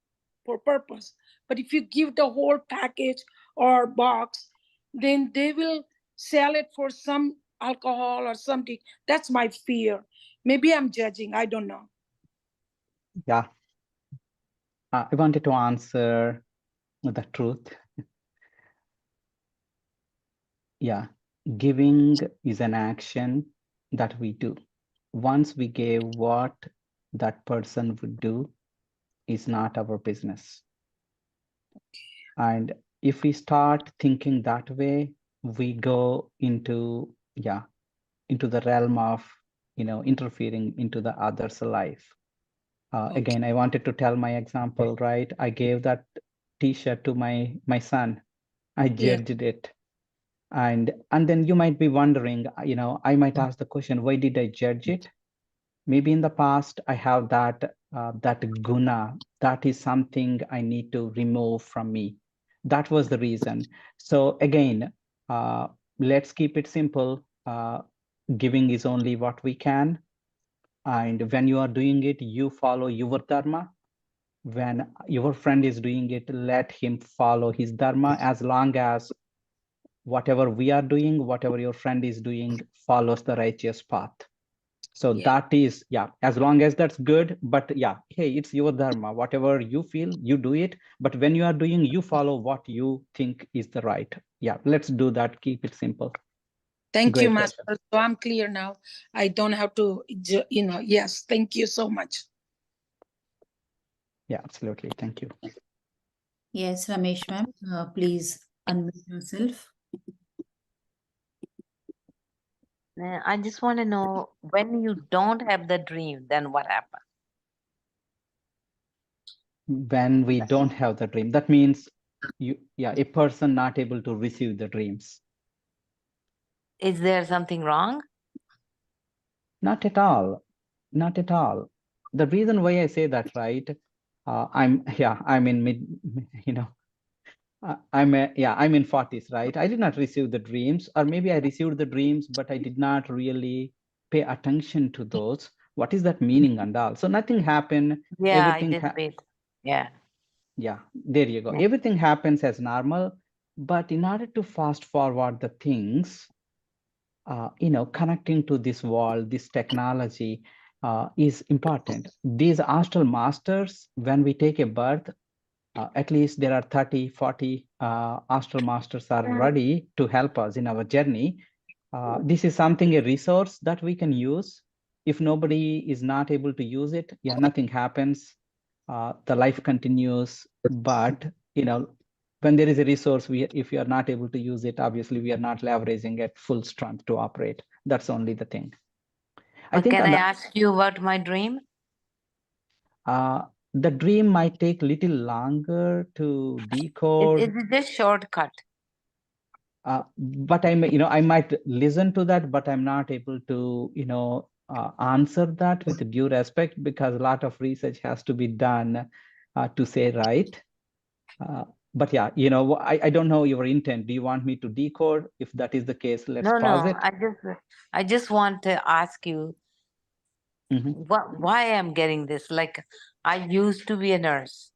for purpose. But if you give the whole package or box, then they will sell it for some alcohol or something. That's my fear. Maybe I'm judging, I don't know. Yeah. I wanted to answer the truth. Yeah. Giving is an action that we do. Once we gave, what that person would do is not our business. And if we start thinking that way, we go into, into the realm of, interfering into the other's life. Okay. Again, I wanted to tell my example, right? I gave that T-shirt to my son. I Yeah. judged it. And then you might be wondering, I might ask the question, why did I judge it? Maybe in the past I have that guna, that is something I need to remove from me. That was the reason. So again, let's keep it simple. Giving is only what we can. And when you are doing it, you follow your dharma. When your friend is doing it, let him follow his dharma, as long as whatever we are doing, whatever your friend is doing, follows the righteous path. So Yeah. that is, as long as that's good. But hey, it's your dharma. Whatever you feel, you do it. But when you are doing, you follow what you think is the right. Let's do that. Keep it simple. Thank you, Great Master. question. So I'm clear now. I don't have to, yes, thank you so much. Yeah, absolutely. Thank you. Yes, Ramesh ma'am, please unmute yourself. I just want to know, when you don't have the dream, then what happens? When we don't have the dream, that means a person not able to receive the dreams. Is there something wrong? Not at all. Not at all. The reason why I say that, right? I'm in mid, I'm in 40s, right? I did not receive the dreams, or maybe I received the dreams, but I did not really pay attention to those. What is that meaning and all? So nothing happened. Yeah, I Everything, did wait. Yeah. there you go. Yeah. Everything happens as normal, but in order to fast forward the things, connecting to this world, this technology is important. These astral masters, when we take a birth, at least there are 30, 40 astral masters are ready to help us in our journey. This is something, a resource that we can use. If nobody is not able to use it, nothing happens. The life continues. But, when there is a resource, if we are not able to use it, obviously we are not leveraging at full strength to operate. That's only the thing. I think Can I ask you about my dream? the dream might take a little longer to decode. Is it just shortcut? But I might listen to that, but I'm not able to, answer that with due respect, because a lot of research has to be done to say right. But I don't know your intent. Do you want me to decode? If that is the case, let's pause it. I just want to ask you why I'm getting this. Like, I used to be a nurse,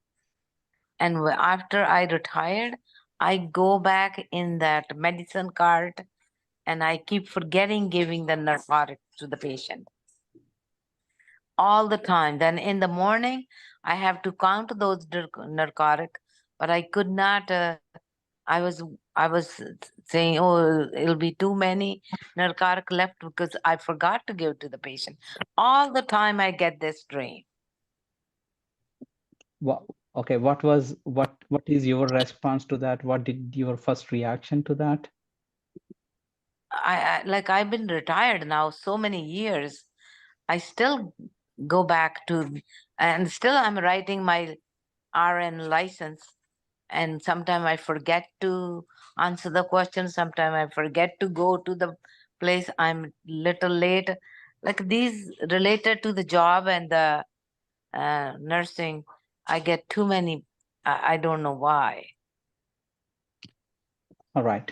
and after I retired, I go back in that medicine cart, and I keep forgetting giving the narcotic to the patient all the time. Then in the morning, I have to count those narcotic, but I could not. I was saying, oh, it'll be too many narcotic left because I forgot to give to the patient. All the time I get this dream. Okay, what is your response to that? What did your first reaction to that? Like I've been retired now so many years. I still go back to, and still I'm writing my RN license. And sometimes I forget to answer the question. Sometimes I forget to go to the place. I'm little late. Like these related to the job and the nursing, I get too many. I don't know why. All right.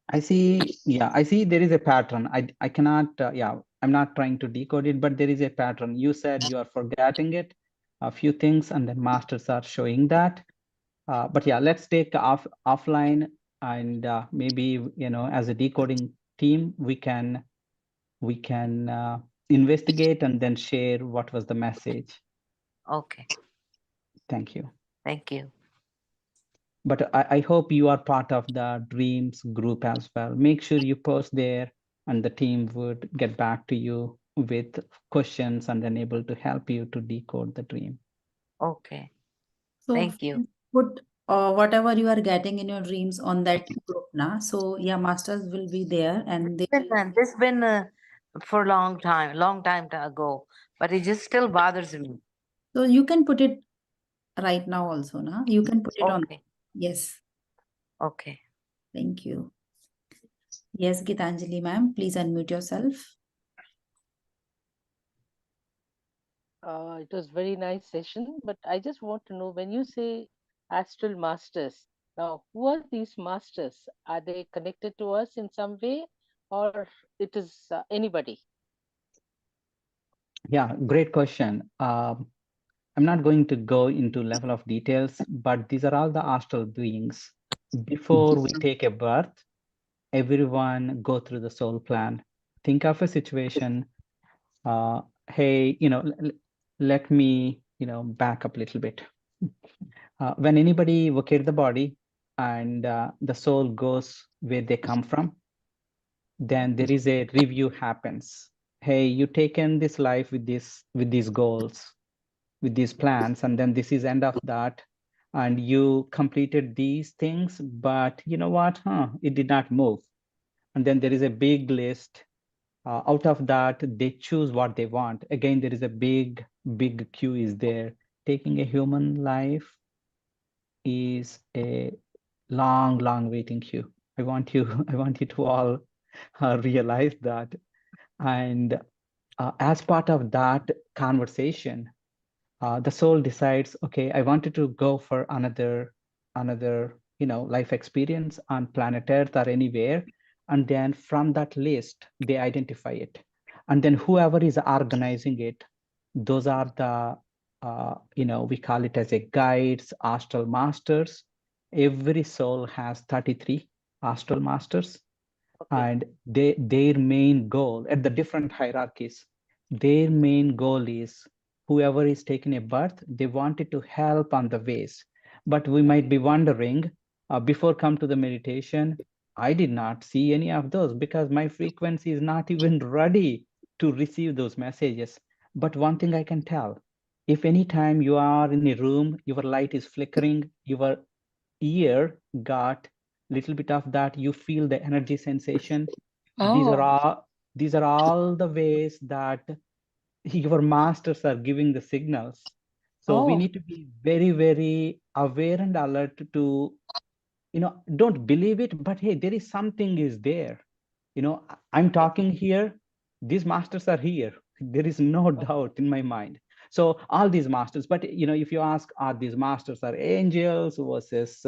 I see. Yeah, I see there is a pattern. I cannot, yeah, I'm not trying to decode it, but there is a pattern. You said you are forgetting it, a few things, and then masters are showing that. But yeah, let's take offline and maybe, as a decoding team, we can investigate and then share what was the message. Okay. Thank you. Thank you. But I hope you are part of the dreams group as well. Make sure you post there and the team would get back to you with questions and then able to help you to decode the dream. Okay. So Thank you. put whatever you are getting in your dreams on that group now. So yeah, masters will be there and they will. This been for a long time ago, but it just still bothers me. So you can put it right now also, na? You can put it on. Okay. Yes. Okay. Thank you. Yes, Gitanjali ma'am, please unmute yourself. It was very nice session, but I just want to know, when you say astral masters, now who are these masters? Are they connected to us in some way, or it is anybody? Yeah, great question. I'm not going to go into level of details, but these are all the astral beings. Before we take a birth, everyone go through the soul plan. Think of a situation. Hey, let me, back up a little bit. When anybody vacate the body and the soul goes where they come from, then there is a review happens. Hey, you taken this life with these goals, with these plans, and then this is end of that, and you completed these things, but you know what? It did not move. And then there is a big list. Out of that, they choose what they want. Again, there is a big queue is there. Taking a human life is a long waiting queue. I want you to all realize that. And as part of that conversation, the soul decides, okay, I wanted to go for another life experience on planet Earth or anywhere. And then from that list, they identify it. And then whoever is organizing it, those are the, we call it as a guides, astral masters. Every soul has 33 astral masters. Okay. And their main goal at the different hierarchies, their main goal is whoever is taking a birth, they wanted to help on the ways. But we might be wondering, before come to the meditation, I did not see any of those because my frequency is not even ready to receive those messages. But one thing I can tell, if anytime you are in a room, your light is flickering, your ear got little bit of that, you feel the energy sensation. These are Oh, all the ways that your masters are giving the signals. So we oh, need to be very, very aware and alert to, don't believe it, but hey, there is something is there. I'm talking here, these masters are here. There is no doubt in my mind. So all these masters, but if you ask, are these masters are angels versus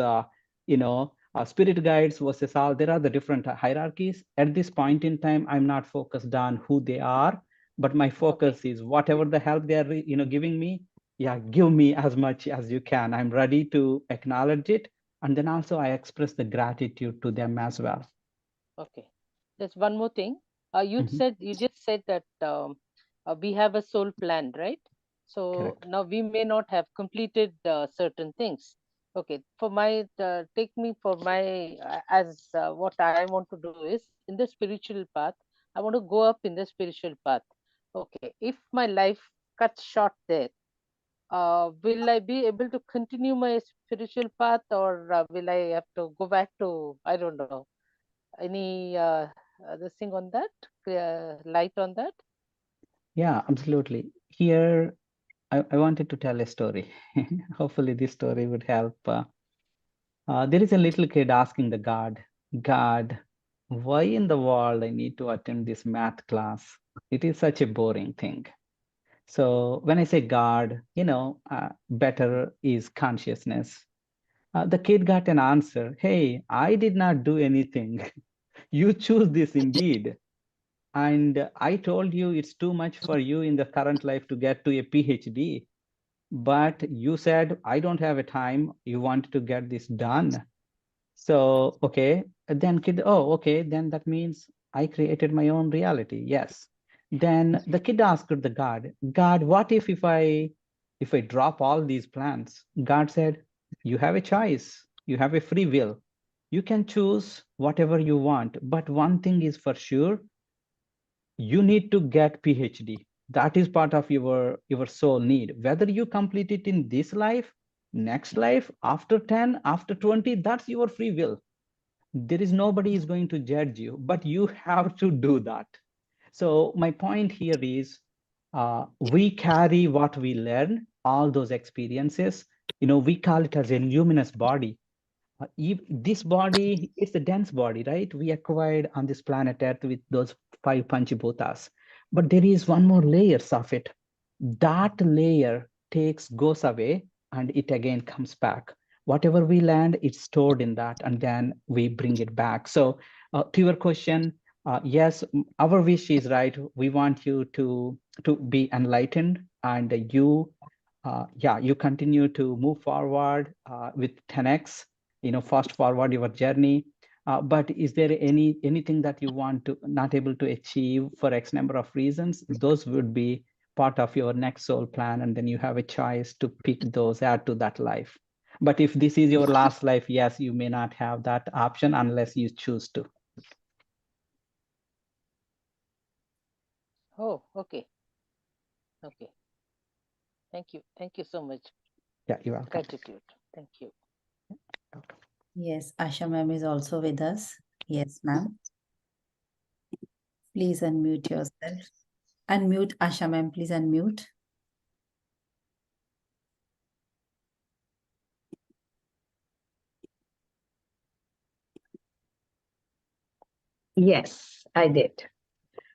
spirit guides versus all, there are the different hierarchies. At this point in time, I'm not focused on who they are, but my focus is whatever the help they are giving me, yeah, give me as much as you can. I'm ready to acknowledge it. And then also I express the gratitude to them as well. Okay. There's one more thing. You Mhm. just said that we have a soul plan, right? So Correct. now we may not have completed certain things. Okay, for my take me for my as what I want to do is in the spiritual path. I want to go up in the spiritual path. Okay, if my life cuts short there, will I be able to continue my spiritual path, or will I have to go back to, I don't know, any this thing on that? Light on that? Yeah, absolutely. Here, I wanted to tell a story. Hopefully, this story would help. There is a little kid asking the God, why in the world I need to attend this math class? It is such a boring thing. So when I say God, better is consciousness. The kid got an answer. Hey, I did not do anything. You choose this indeed. And I told you it's too much for you in the current life to get to a PhD. But you said, I don't have a time. You want to get this done. So, okay, then kid, oh, okay, then that means I created my own reality. Yes. Then the kid asked the God, what if I drop all these plans? God said, you have a choice. You have a free will. You can choose whatever you want. But one thing is for sure, you need to get PhD. That is part of your soul need. Whether you complete it in this life, next life, after 10, after 20, that's your free will. There is nobody is going to judge you, but you have to do that. So my point here is we carry what we learn, all those experiences. We call it as a luminous body. This body is a dense body, right? We acquired on this planet Earth with those five Panchibhutas. But there is one more layers of it. That layer goes away, and it again comes back. Whatever we land, it's stored in that, and then we bring it back. So to your question, yes, our wish is right. We want you to be enlightened, and you continue to move forward with 10x, fast forward your journey. But is there anything that you want to not able to achieve for X number of reasons? Those would be part of your next soul plan, and then you have a choice to pick those, add to that life. But if this is your last life, yes, you may not have that option unless you choose to. Oh, okay. Okay. Thank you. Thank you so much. Yeah, you're welcome. Gratitude. Thank you. Yes, Asha ma'am is also with us. Yes, ma'am. Please unmute yourself. Unmute, Asha ma'am, please unmute. Yes, I did.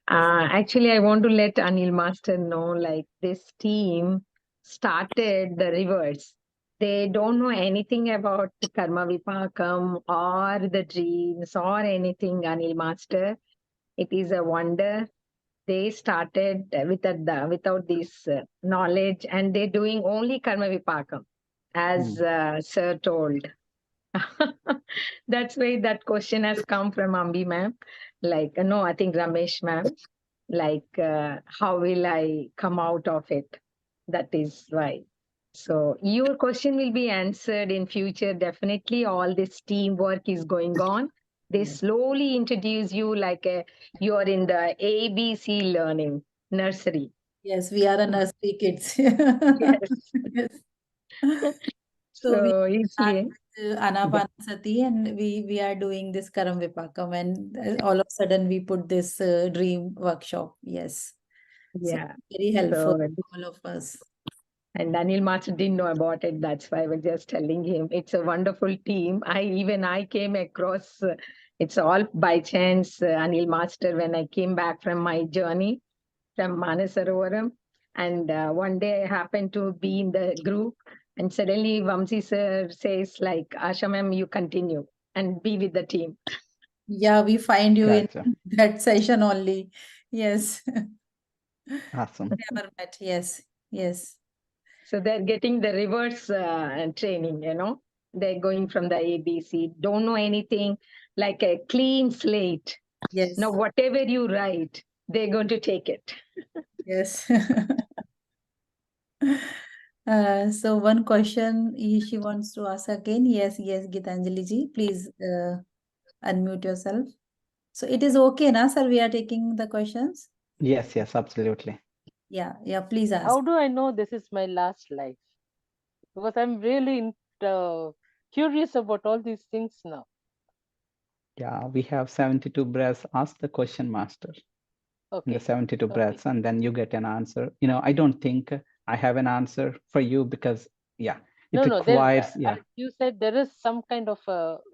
Actually, I want to let Anil Master know, like this team started the reverse. They don't know anything about the karma vipakam or the dreams or anything, Anil Master. It is a wonder. They started without this knowledge, and they're doing only karma vipakam, as Sir told. That's why that question has come from Ambi ma'am. Like, no, I think Ramesh ma'am. Like, how will I come out of it? That is why. So your question will be answered in future. Definitely, all this teamwork is going on. They slowly introduce you like you are in the ABC learning nursery. Yes, we are a nursery kids. Yes. Yes. So we So start easily. with Anapanasati, and we are doing this Karam Vipakam, and all of a sudden we put this dream workshop. Yes. So Yeah. very helpful So to all of us. and Anil Master didn't know about it. That's why I was just telling him. It's a wonderful team. I came across. It's all by chance, Anil Master, when I came back from my journey from Manasarovaram, and one day I happened to be in the group, and suddenly Vamsi sir says, like, Asha ma'am, you continue and be with the team. Yeah, we find you in Gotcha. that session only. Yes. Awesome. Never met. Yes. Yes. So they're getting the reverse training, They're going from the ABC, don't know anything, like a clean slate. Yes. Now, whatever you write, they're going to take it. Yes. So one question she wants to ask again. Yes, yes, Gitanjali ji, please unmute yourself. So it is okay, na, sir? We are taking the questions. Yes, yes, absolutely. Yeah, yeah, please ask. How do I know this is my last life? Because I'm really curious about all these things now. Yeah, we have 72 breaths. Ask the question, master. In the Okay. 72 Okay. breaths, and then you get an answer. I don't think I have an answer for you because, yeah, it No, requires, yeah, you said there is some kind of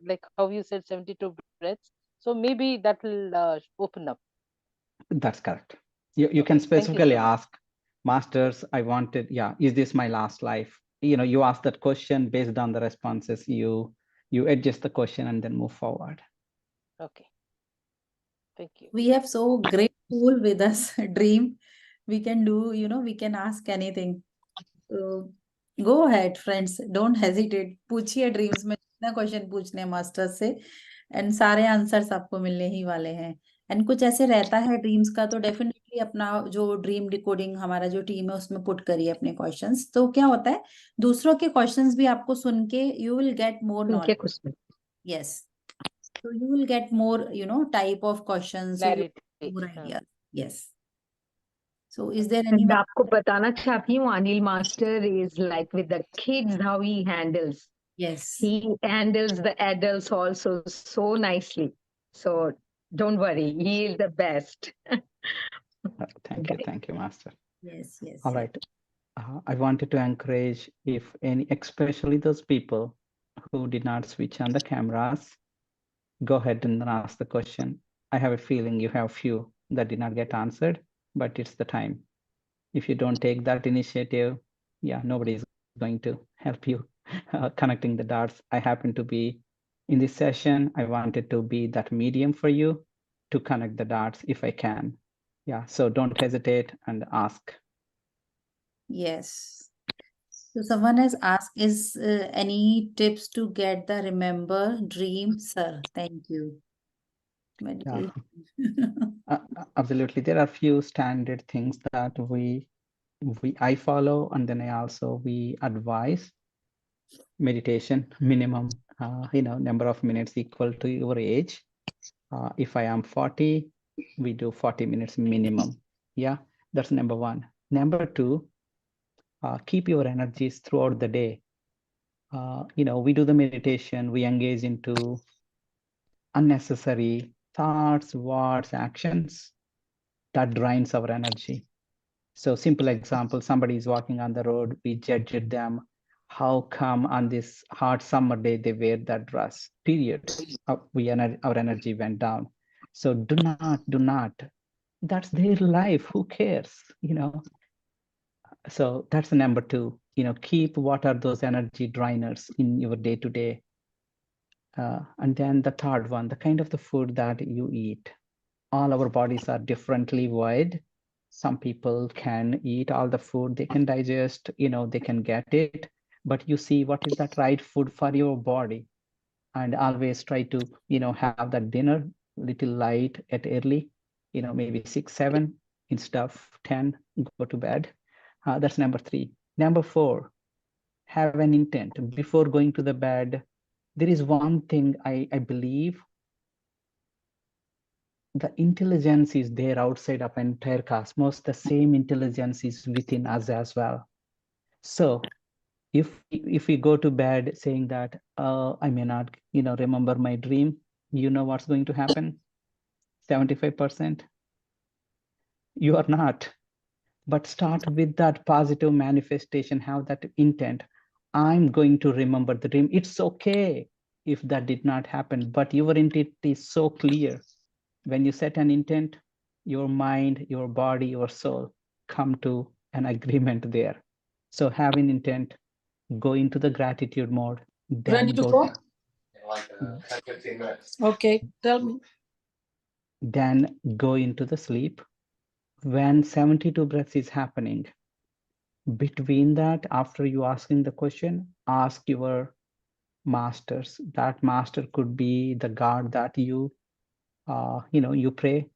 like how you said 72 breaths. So maybe that will open up. that's correct. You can Okay. Thank you specifically so much. ask, masters, I wanted, yeah, is this my last life? You ask that question based on the responses. You adjust the question and then move forward. Okay. Thank you. We have so great tool with us, Dream. We can do, we can ask anything. So go ahead, friends. Don't hesitate. पूछिए dreams में जितना question पूछने master से and सारे answers आपको मिलने ही वाले हैं. एंड कुछ ऐसे रहता है ड्रीम्स का तो डेफिनेटली अपना जो ड्रीम डिकोडिंग हमारा जो टीम है उसमें पुट करिए अपने क्वेश्चंस. तो क्या होता है दूसरों के क्वेश्चंस भी आपको सुन के यू विल गेट मोर उनके नॉलेज. कुछ नहीं. Yes. So you will get more, type of questions. So you Clarity. have more हाँ. ideas. Yes. So is there And anyone? आपको बताना चाहती हूँ, Anil Master is like with the kids, how he handles. Yes. He handles the adults also so nicely. So don't worry, he is the best. Thank you, master. Yes, yes, All yes. right. I wanted to encourage if any, especially those people who did not switch on the cameras, go ahead and ask the question. I have a feeling you have few that did not get answered, but it's the time. If you don't take that initiative, yeah, nobody is going to help you connecting the dots. I happen to be in this session. I wanted to be that medium for you to connect the dots if I can. Yeah, so don't hesitate and ask. Yes. So someone has asked, is any tips to get the remember dream, sir? Thank you. Yeah, Meditation. absolutely. There are few standard things that I follow, and then we advise. Meditation minimum, number of minutes equal to your age. If I am 40, we do 40 minutes minimum. Yeah, that's number one. Number two, keep your energies throughout the day. We do the meditation, we engage into unnecessary thoughts, words, actions that drains our energy. So simple example, somebody is walking on the road, we judge them. How come on this hot summer day they wear that dress? Period. Our energy went down. So do not. That's their life. Who cares? So that's the number two. Keep what are those energy drainers in your day to day. And then the third one, the kind of the food that you eat. All our bodies are differently wired. Some people can eat all the food, they can digest, they can get it, but you see what is that right food for your body, and always try to, have that dinner little light at early, maybe 6, 7 instead of 10, go to bed. That's number 3. Number 4, have an intent before going to the bed. There is one thing I believe, the intelligence is there outside of entire cosmos. The same intelligence is within us as well. So if we go to bed saying that I may not remember my dream, what's going to happen? 75% you are not. But start with that positive manifestation. Have that intent. I'm going to remember the dream. It's okay if that did not happen, but your intent is so clear. When you set an intent, your mind, your body, your soul come to an agreement there. So have an intent, go into the gratitude mode, Ready then to go go? Okay, tell me. then go into the sleep. When 72 breaths is happening, between that, after you asking the question, ask your masters. That master could be the god that you you pray,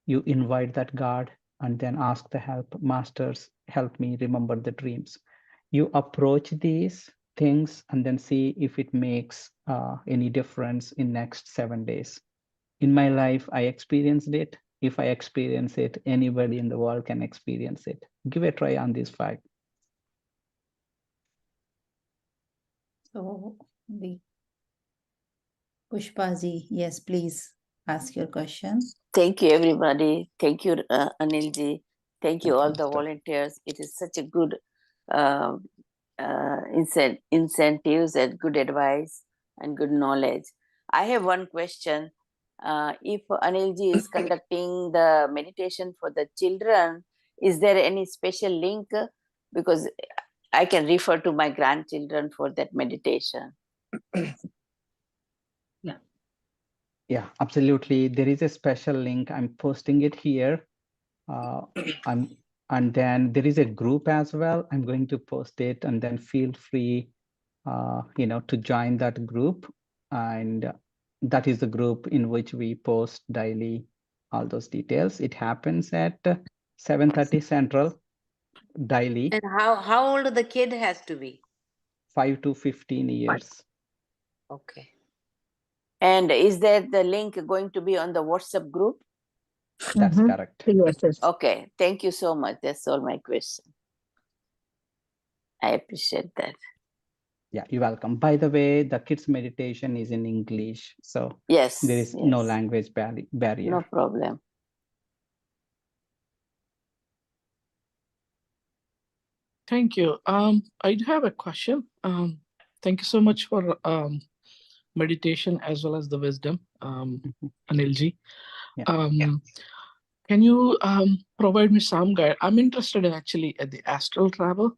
you invite that God, and then ask the help. Masters, help me remember the dreams. You approach these things and then see if it makes any difference in next 7 days. In my life, I experienced it. If I experience it, anybody in the world can experience it. Give a try on these 5. So, Pushpaji, yes, please ask your question. Thank you, everybody. Thank you, Anilji. Thank you, Thank you, all the Master. volunteers. It is such a good incentives and good advice and good knowledge. I have one question. If Anilji is conducting the meditation for the children, is there any special link? Because I can refer to my grandchildren for that meditation. Yeah, absolutely. There is a special link. I'm posting it here. And then there is a group as well. I'm going to post it, and then feel free, to join that group. And that is the group in which we post daily all those details. It happens at 7:30 Central daily, And how old the kid has to be? 5 to 15 years. Okay. And is that the link going to be on the WhatsApp group? That's correct. Yes. Okay, thank you so much. That's all my question. I appreciate that. Yeah, you're welcome. By the way, the kids meditation is in English, so Yes, there is no language barrier. No problem. Thank you. I do have a question. Thank you so much for meditation as well as the wisdom, Anilji. Yeah. Can you provide me some guide? I'm interested in actually at the astral travel.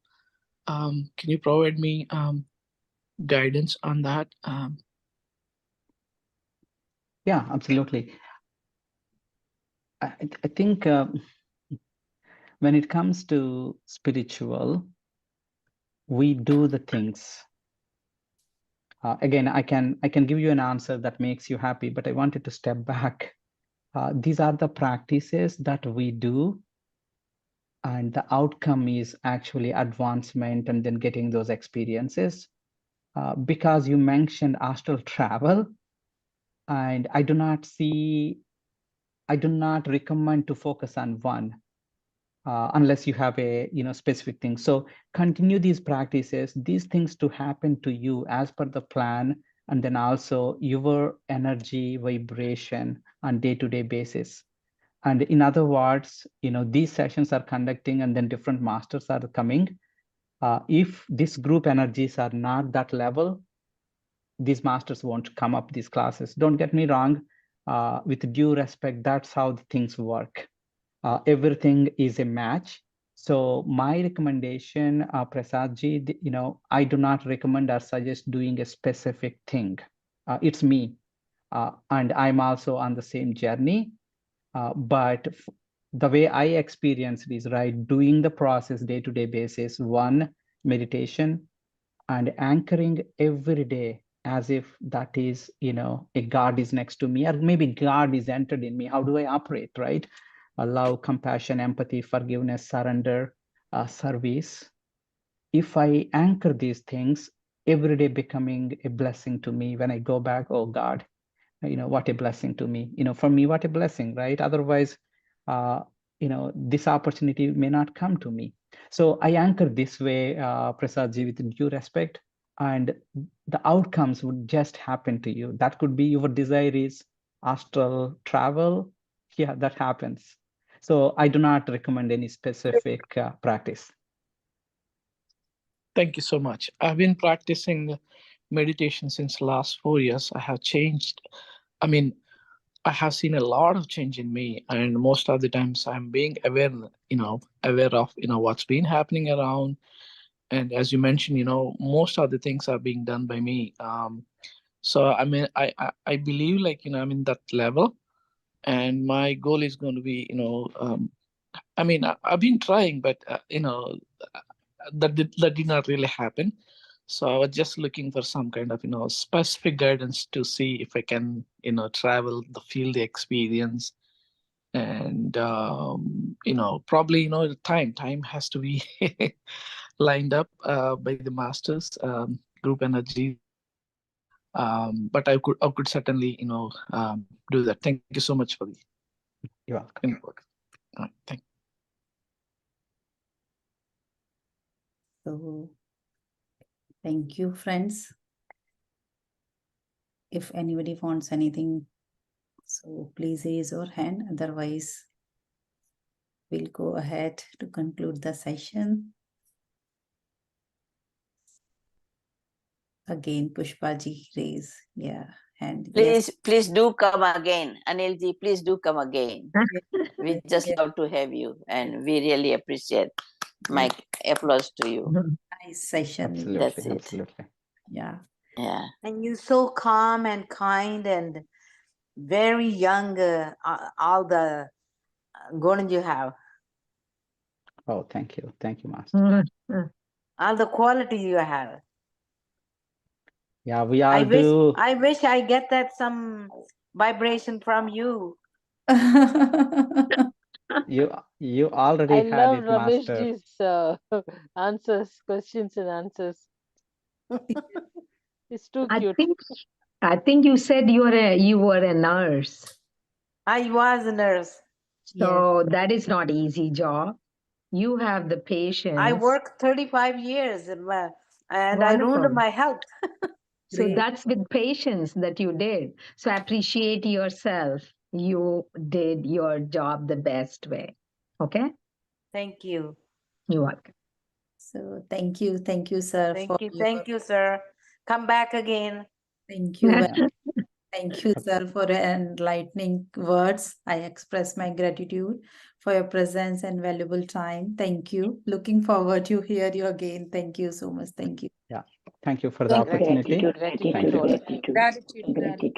Can you provide me guidance on that? Yeah, absolutely. I think when it comes to spiritual, we do the things. Again, I can give you an answer that makes you happy, but I wanted to step back. These are the practices that we do, and the outcome is actually advancement and then getting those experiences. Because you mentioned astral travel, and I do not recommend to focus on one. Unless you have a specific thing. So continue these practices, these things to happen to you as per the plan, and then also your energy vibration on day-to-day basis. And in other words, these sessions are conducting, and then different masters are coming. If this group energies are not that level, these masters won't come up these classes. Don't get me wrong. With due respect, that's how the things work. Everything is a match. So my recommendation, Prasadji, I do not recommend or suggest doing a specific thing. It's me, and I'm also on the same journey. But the way I experienced is right, doing the process day-to-day basis, one, meditation, and anchoring every day as if that is, a God is next to me, or maybe God is entered in me. How do I operate, right? Love, compassion, empathy, forgiveness, surrender, service. If I anchor these things, every day becoming a blessing to me. When I go back, oh God, what a blessing to me. For me, what a blessing, right? Otherwise, this opportunity may not come to me. So I anchor this way, Prasadji, with due respect, and the outcomes would just happen to you. That could be your desire is astral travel. Yeah, that happens. So I do not recommend any specific practice. Thank you so much. I've been practicing meditation since the last 4 years. I have changed. I mean, I have seen a lot of change in me, and most of the times I'm being aware of what's been happening around. And as you mentioned, most of the things are being done by me. So I mean, I believe I'm in that level, and my goal is going to be I mean, I've been trying, but that did not really happen. So I was just looking for some kind of, specific guidance to see if I can, travel, feel the experience. And, probably, the time has to be lined up by the masters, group energy. But I could certainly, do that. Thank you so much for the You're welcome. input. Thank you. So, thank you, friends. If anybody wants anything, so please raise your hand. Otherwise, we'll go ahead to conclude the session. Again, Pushpaji raise, hand. Please do come again. Anilji, please do come again. We just Yes. love to have you, and we really appreciate. My applause to you. Nice session. Absolutely, That's it. absolutely. Yeah. Yeah. And you're so calm and kind and very young. All the guns you have, Oh, thank you, Master. all the quality you have. Yeah, we all I wish I get that some vibration from you. You already I had love it, Master. Rameshji's questions and answers. It's too cute. I think you said you were a nurse. I was a nurse. So that is not easy job. You have the patience. I worked 35 years and I ruined Wonderful. my health. So Great. that's with patience that you did. So appreciate yourself. You did your job the best way. Okay? Thank you. You're welcome. So thank you, sir. Thank you, sir. Come back again. Thank you. Thank you, sir, for your enlightening words. I express my gratitude for your presence and valuable time. Thank you. Looking forward to hear you again. Thank you so much. Thank you. Yeah, thank you for the opportunity. Gratitude. Gratitude.